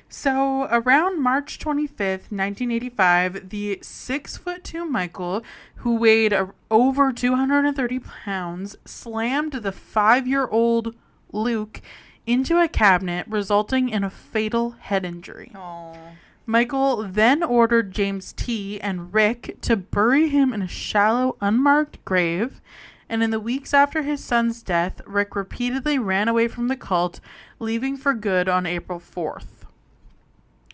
Speaker 2: So around March 25th, 1985, the 6'2" Michael, who weighed over 230 pounds, slammed the 5-year-old Luke into a cabinet, resulting in a fatal head injury.
Speaker 1: Aww.
Speaker 2: Michael then ordered James T and Rick to bury him in a shallow, unmarked grave, And in the weeks after his son's death, Rick repeatedly ran away from the cult, leaving for good on April 4th.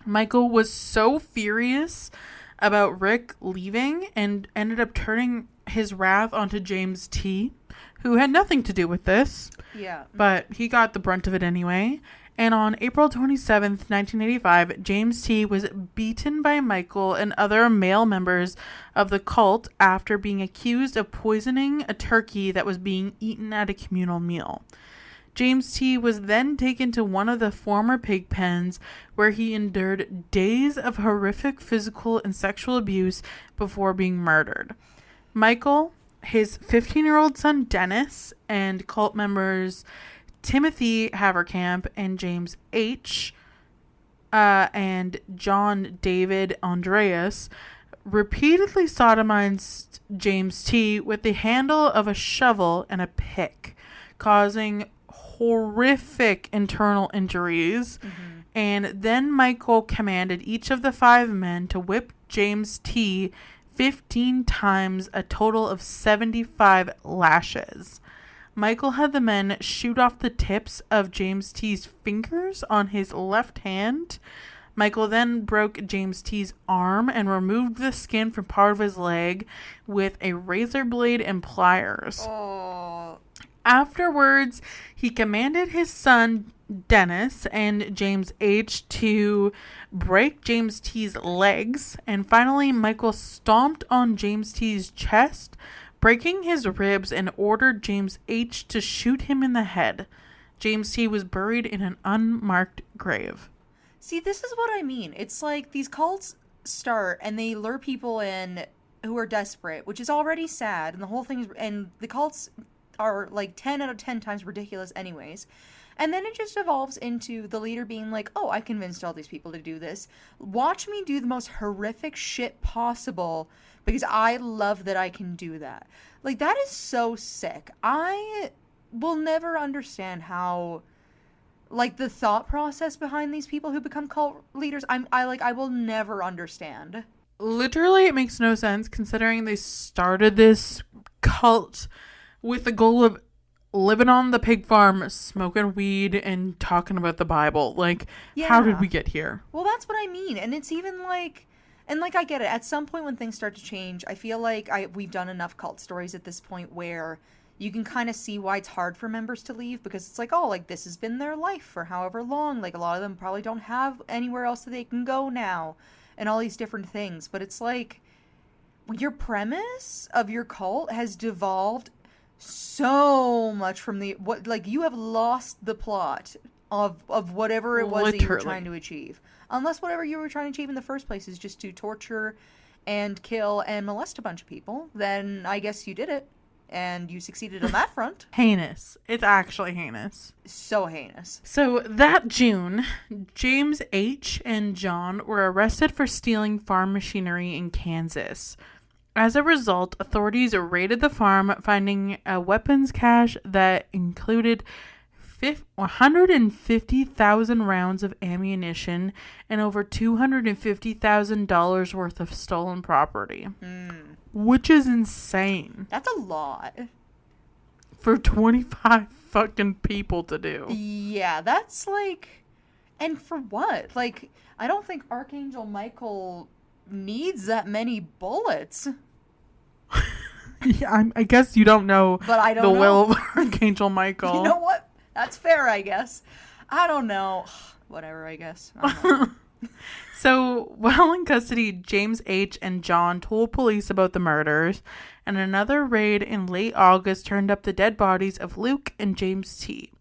Speaker 2: Michael was so furious about Rick leaving and ended up turning his wrath onto James T., who had nothing to do with this.
Speaker 1: Yeah.
Speaker 2: But he got the brunt of it anyway. And on April 27th, 1985, James T. was beaten by Michael and other male members of the cult after being accused of poisoning a turkey that was being eaten at a communal meal. James T. was then taken to one of the former pig pens where he endured days of horrific physical and sexual abuse before being murdered. Michael, his 15-year-old son Dennis, and cult members Timothy Haverkamp and James H. And John David Andreas repeatedly sodomized James T. with the handle of a shovel and a pick, causing horrific internal injuries. Mm-hmm. And then Michael commanded each of the 5 men to whip James T. 15 times, a total of 75 lashes. Michael had the men shoot off the tips of James T.'s fingers on his left hand. Michael then broke James T.'s arm and removed the skin from part of his leg with a razor blade and pliers.
Speaker 1: Oh.
Speaker 2: Afterwards, he commanded his son Dennis and James H. to break James T.'s legs. And finally, Michael stomped on James T.'s chest, breaking his ribs, and ordered James H. to shoot him in the head. James T. was buried in an unmarked grave.
Speaker 1: See, this is what I mean. It's like these cults start and they lure people in who are desperate, which is already sad. And the whole thing is, and the cults are like 10 out of 10 times ridiculous anyways. And then it just evolves into the leader being like, oh, I convinced all these people to do this. Watch me do the most horrific shit possible because I love that I can do that. Like, that is so sick. I will never understand how, like, the thought process behind these people who become cult leaders, I will never understand.
Speaker 2: Literally, it makes no sense considering they started this cult with the goal of living on the pig farm, smoking weed, and talking about the Bible. Like, yeah. How did we get here?
Speaker 1: Well, that's what I mean. And it's even like, and like, I get it. At some point when things start to change, I feel like we've done enough cult stories at this point where you can kind of see why it's hard for members to leave, because it's like, oh, like, this has been their life for however long. Like, a lot of them probably don't have anywhere else that they can go now, and all these different things. But it's like, your premise of your cult has devolved so much from you have lost the plot of whatever it was Literally. That you were trying to achieve. Unless whatever you were trying to achieve in the first place is just to torture and kill and molest a bunch of people, then I guess you did it. And you succeeded on that front.
Speaker 2: Heinous. It's actually heinous.
Speaker 1: So heinous.
Speaker 2: So that June, James H. and John were arrested for stealing farm machinery in Kansas. As a result, authorities raided the farm, finding a weapons cache that included 150,000 rounds of ammunition and over $250,000 worth of stolen property. Which is insane.
Speaker 1: That's a lot.
Speaker 2: For 25 fucking people to do.
Speaker 1: Yeah, that's like... And for what? Like, I don't think Archangel Michael needs that many bullets.
Speaker 2: Yeah, I guess you don't know
Speaker 1: but I don't
Speaker 2: the
Speaker 1: know.
Speaker 2: will of Archangel Michael.
Speaker 1: You know what? That's fair, I guess. I don't know. Whatever, I guess.
Speaker 2: So, while in custody, James H. and John told police about the murders, and another raid in late August turned up the dead bodies of Luke and James T.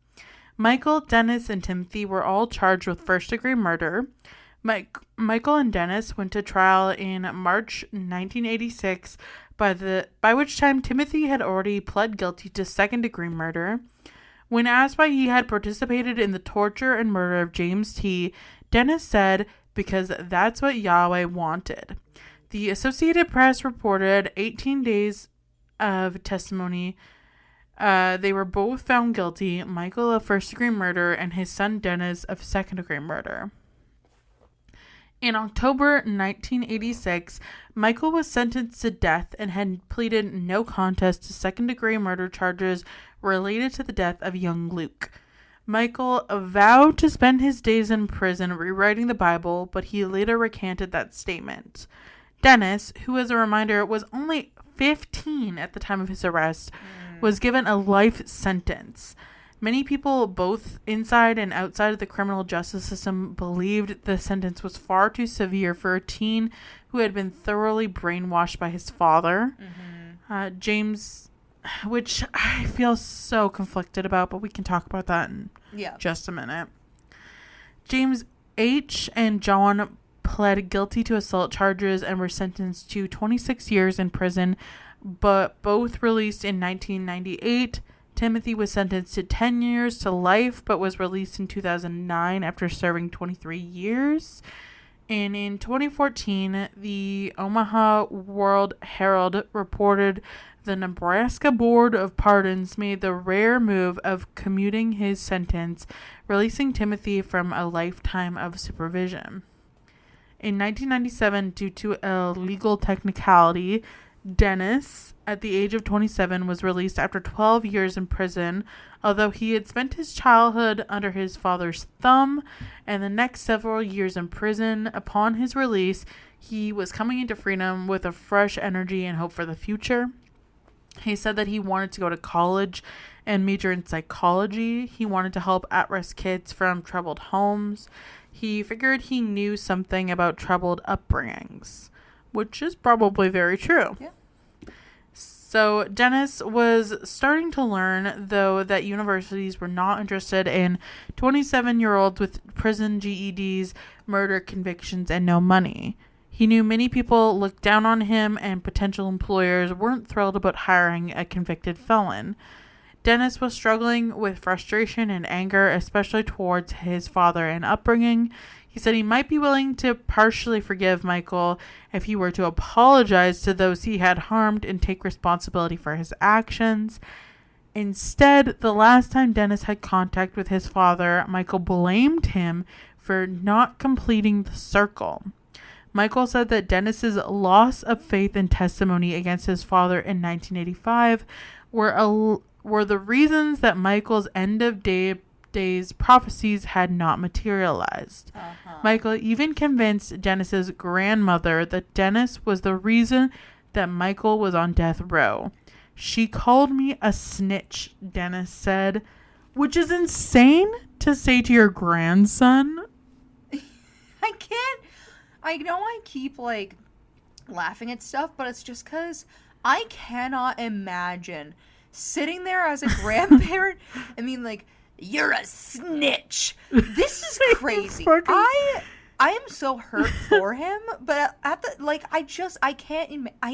Speaker 2: Michael, Dennis, and Timothy were all charged with first-degree murder. Michael and Dennis went to trial in March 1986, by which time Timothy had already pled guilty to second-degree murder. When asked why he had participated in the torture and murder of James T., Dennis said, because that's what Yahweh wanted. The Associated Press reported 18 days of testimony. They were both found guilty, Michael of first-degree murder and his son Dennis of second-degree murder. In October 1986, Michael was sentenced to death and had pleaded no contest to second-degree murder charges related to the death of young Luke. Michael vowed to spend his days in prison rewriting the Bible, but he later recanted that statement. Dennis, who, as a reminder, was only 15 at the time of his arrest, was given a life sentence. Many people, both inside and outside of the criminal justice system, believed the sentence was far too severe for a teen who had been thoroughly brainwashed by his father. James, which I feel so conflicted about, but we can talk about that in just a minute. James H. and John pled guilty to assault charges and were sentenced to 26 years in prison, but both released in 1998. Timothy was sentenced to 10 years to life, but was released in 2009 after serving 23 years. And in 2014, the Omaha World Herald reported the Nebraska Board of Pardons made the rare move of commuting his sentence, releasing Timothy from a lifetime of supervision. In 1997, due to a legal technicality, Dennis, at the age of 27, was released after 12 years in prison, although he had spent his childhood under his father's thumb and the next several years in prison. Upon his release, he was coming into freedom with a fresh energy and hope for the future. He said that he wanted to go to college and major in psychology. He wanted to help at-risk kids from troubled homes. He figured he knew something about troubled upbringings, which is probably very true.
Speaker 1: Yeah.
Speaker 2: So Dennis was starting to learn, though, that universities were not interested in 27-year-olds with prison GEDs, murder convictions, and no money. He knew many people looked down on him, and potential employers weren't thrilled about hiring a convicted felon. Dennis was struggling with frustration and anger, especially towards his father and upbringing. He said he might be willing to partially forgive Michael if he were to apologize to those he had harmed and take responsibility for his actions. Instead, the last time Dennis had contact with his father, Michael blamed him for not completing the circle. Michael said that Dennis's loss of faith and testimony against his father in 1985 were the reasons that Michael's end-of-days prophecies had not materialized. Michael even convinced Dennis's grandmother that Dennis was the reason that Michael was on death row. She called me a snitch, Dennis said, which is insane to say to your grandson.
Speaker 1: I can't. I know I keep, laughing at stuff, but it's just because I cannot imagine sitting there as a grandparent. I mean, you're a snitch. This is crazy. I am so hurt for him, but I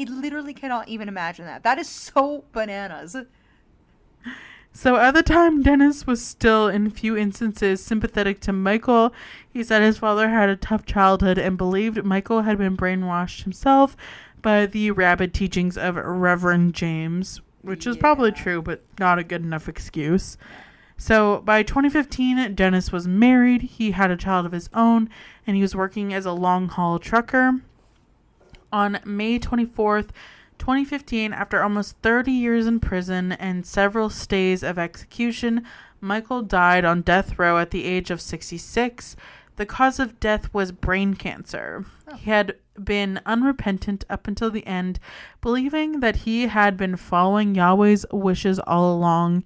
Speaker 1: literally cannot even imagine that. That is so bananas.
Speaker 2: So at the time, Dennis was still, in few instances, sympathetic to Michael. He said his father had a tough childhood and believed Michael had been brainwashed himself by the rabid teachings of Reverend James, which is probably true, but not a good enough excuse. So by 2015, Dennis was married. He had a child of his own, and he was working as a long-haul trucker. On May 24th, 2015, after almost 30 years in prison and several stays of execution, Michael died on death row at the age of 66. The cause of death was brain cancer. He had been unrepentant up until the end, believing that he had been following Yahweh's wishes all along.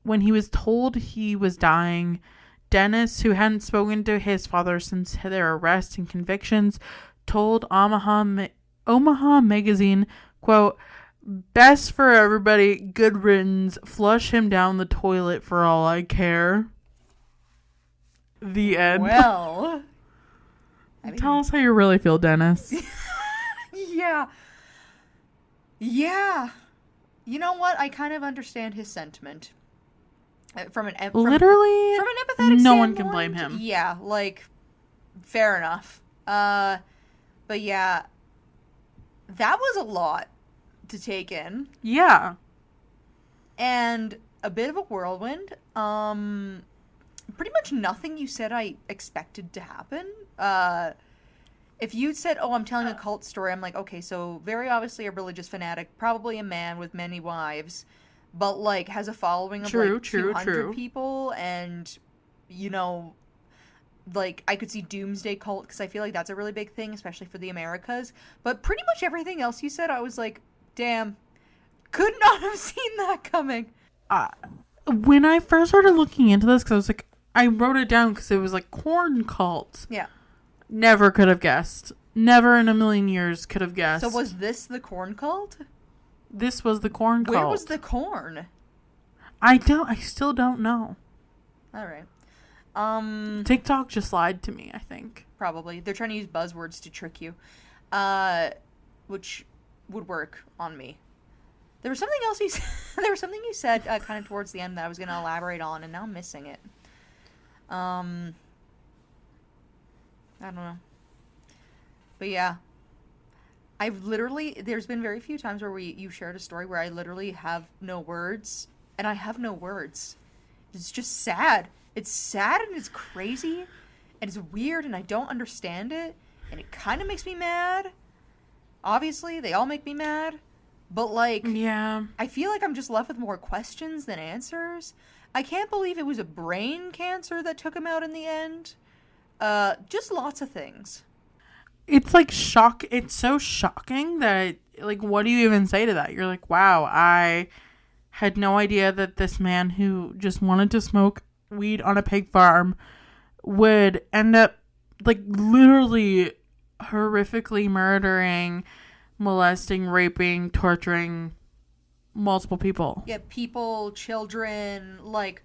Speaker 2: When he was told he was dying, Dennis, who hadn't spoken to his father since their arrest and convictions, told Omaha Magazine, quote, "Best for everybody, good riddance, flush him down the toilet for all I care." The end.
Speaker 1: Well,
Speaker 2: tell us how you really feel, Dennis.
Speaker 1: Yeah. You know what? I kind of understand his sentiment. From an empathetic
Speaker 2: no one can blame him.
Speaker 1: Yeah, fair enough. But yeah, that was a lot to take in.
Speaker 2: Yeah.
Speaker 1: And a bit of a whirlwind. Pretty much nothing you said I expected to happen. If you'd said, "Oh, I'm telling a cult story," I'm like, okay, so very obviously a religious fanatic, probably a man with many wives, but like has a following of like 200 people, and you know, like I could see doomsday cult because I feel like that's a really big thing, especially for the Americas. But pretty much everything else you said, I was like, damn, could not have seen that coming.
Speaker 2: When I first started looking into this, because I was like, I wrote it down because it was like corn cult.
Speaker 1: Yeah.
Speaker 2: Never could have guessed. Never in a million years could have guessed.
Speaker 1: So was this the corn cult?
Speaker 2: This was the corn cult.
Speaker 1: Where was the corn?
Speaker 2: I still don't know.
Speaker 1: All right.
Speaker 2: TikTok just lied to me, I think.
Speaker 1: Probably. They're trying to use buzzwords to trick you. Which would work on me. There was something else you said kind of towards the end that I was going to elaborate on, and now I'm missing it. I don't know. But yeah. There's been very few times where you shared a story where I literally have no words, and I have no words. It's just sad. It's sad and it's crazy and it's weird and I don't understand it and it kind of makes me mad. Obviously, they all make me mad. But like,
Speaker 2: yeah,
Speaker 1: I feel like I'm just left with more questions than answers. I can't believe it was a brain cancer that took him out in the end. Just lots of things.
Speaker 2: It's like it's so shocking that like, what do you even say to that? You're like, wow, I had no idea that this man who just wanted to smoke weed on a pig farm would end up like literally horrifically murdering, molesting, raping, torturing multiple people.
Speaker 1: Yeah, people, children, like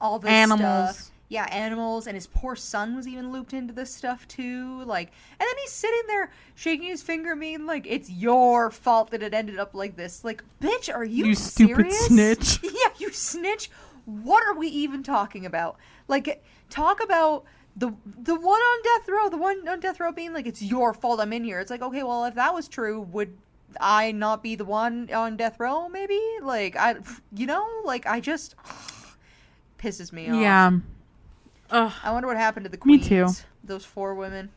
Speaker 1: all this
Speaker 2: animals.
Speaker 1: Stuff. Yeah, animals, and his poor son was even looped into this stuff too. Like, and then he's sitting there shaking his finger at me, like, it's your fault that it ended up like this. Like, bitch, are you
Speaker 2: stupid
Speaker 1: serious?
Speaker 2: Snitch?
Speaker 1: Yeah, you snitch. What are we even talking about? Like, talk about the one on death row. The one on death row being like, it's your fault I'm in here. It's like, okay, well, if that was true, would I not be the one on death row? Maybe, like, I just pisses me off.
Speaker 2: Yeah.
Speaker 1: I wonder what happened to the queens.
Speaker 2: Me too.
Speaker 1: Those 4 women.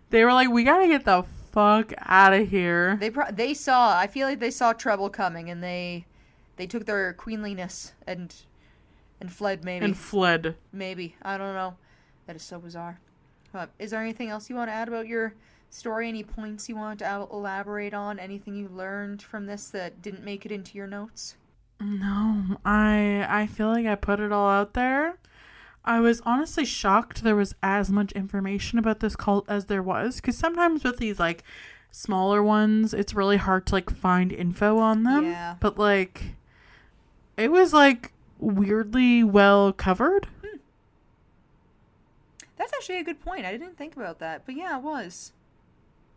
Speaker 2: They were like, we gotta get the fuck out of here.
Speaker 1: I feel like they saw trouble coming, and they took their queenliness and fled, maybe.
Speaker 2: And fled.
Speaker 1: Maybe. I don't know. That is so bizarre. Is there anything else you want to add about your story? Any points you want to elaborate on? Anything you learned from this that didn't make it into your notes?
Speaker 2: No, I feel like I put it all out there. I was honestly shocked there was as much information about this cult as there was, because sometimes with these like smaller ones, it's really hard to like find info on them.
Speaker 1: Yeah.
Speaker 2: But like, it was like weirdly well covered.
Speaker 1: That's actually a good point. I didn't think about that, but yeah, it was.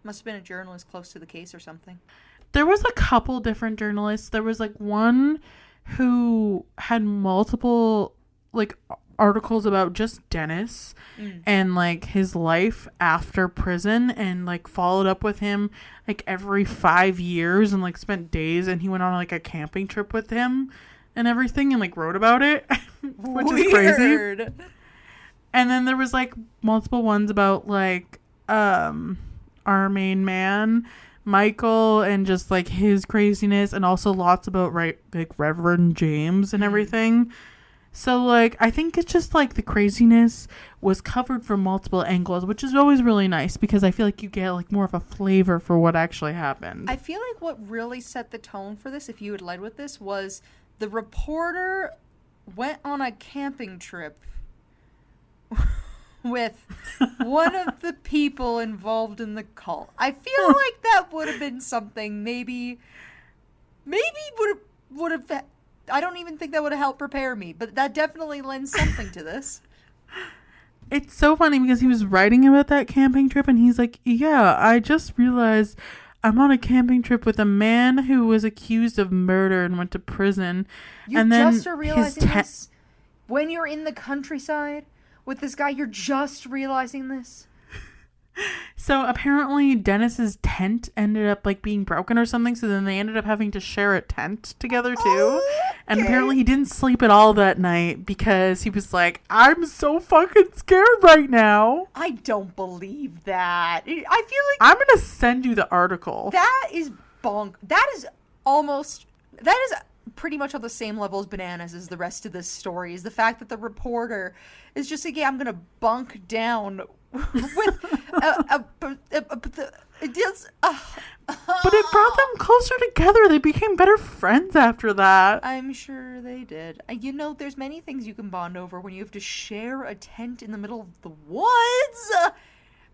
Speaker 1: Must have been a journalist close to the case or something.
Speaker 2: There was a couple different journalists. There was like one who had multiple like articles about just Dennis and like his life after prison, and like followed up with him like every 5 years and like spent days, and he went on like a camping trip with him and everything and like wrote about it. Which is crazy. And then there was like multiple ones about like our main man Michael and just like his craziness, and also lots about like Reverend James and everything. So like I think it's just like the craziness was covered from multiple angles, which is always really nice because I feel like you get like more of a flavor for what actually happened.
Speaker 1: I feel like what really set the tone for this, if you had led with this, was the reporter went on a camping trip with one of the people involved in the cult. I feel like that would have been something maybe would have I don't even think that would have helped prepare me, but that definitely lends something to this.
Speaker 2: It's so funny because he was writing about that camping trip and he's like, yeah, I just realized I'm on a camping trip with a man who was accused of murder and went to prison.
Speaker 1: You
Speaker 2: and then
Speaker 1: just are realizing this when you're in the countryside with this guy, you're just realizing this.
Speaker 2: So apparently Dennis's tent ended up like being broken or something. So then they ended up having to share a tent together too.
Speaker 1: Okay.
Speaker 2: And apparently he didn't sleep at all that night because he was like, I'm so fucking scared right now.
Speaker 1: I don't believe that. I feel like
Speaker 2: I'm going to send you the article.
Speaker 1: That is That is pretty much on the same level as bananas as the rest of this story. Is the fact that the reporter is just like, yeah, I'm going to bunk down with
Speaker 2: but it brought them closer together. They became better friends after that.
Speaker 1: I'm sure they did. You know, there's many things you can bond over when you have to share a tent in the middle of the woods.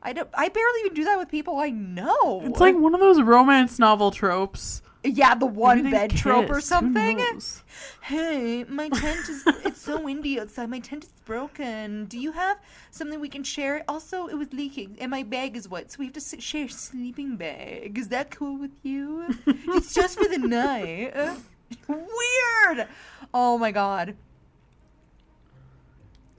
Speaker 1: I barely even do that with people I know.
Speaker 2: It's like one of those romance novel tropes.
Speaker 1: Yeah, the one bed trope or something.
Speaker 2: Who knows?
Speaker 1: Hey, my tent it's so windy outside. My tent is broken. Do you have something we can share? Also, it was leaking and my bag is wet, so we have to share a sleeping bag. Is that cool with you? It's just for the night. Weird. Oh my god.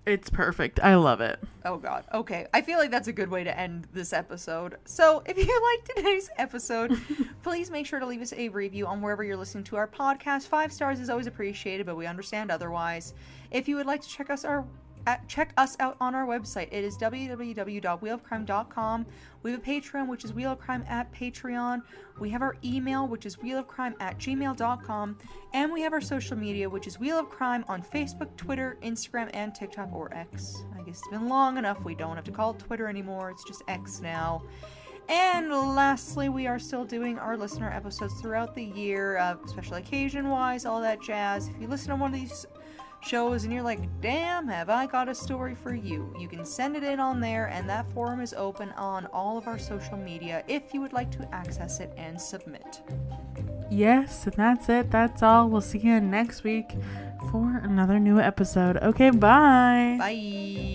Speaker 2: It's perfect. I love it.
Speaker 1: Oh god. Okay. I feel like that's a good way to end this episode. So if you liked today's episode, please make sure to leave us a review on wherever you're listening to our podcast. 5 stars is always appreciated, but we understand otherwise. If you would like to check us out on our website, it is www.wheelofcrime.com. We have a Patreon, which is Wheel of Crime at Patreon. We have our email, which is wheelofcrime@gmail.com. And we have our social media, which is Wheel of Crime on Facebook, Twitter, Instagram, and TikTok, or X. I guess it's been long enough. We don't have to call it Twitter anymore. It's just X now. And lastly, we are still doing our listener episodes throughout the year, special occasion-wise, all that jazz. If you listen to one of these shows and you're like, damn, have I got a story for you, you can send it in on there, and that forum is open on all of our social media if you would like to access it and submit.
Speaker 2: Yes, and that's it. That's all. We'll see you next week for another new episode. Okay, bye.
Speaker 1: Bye.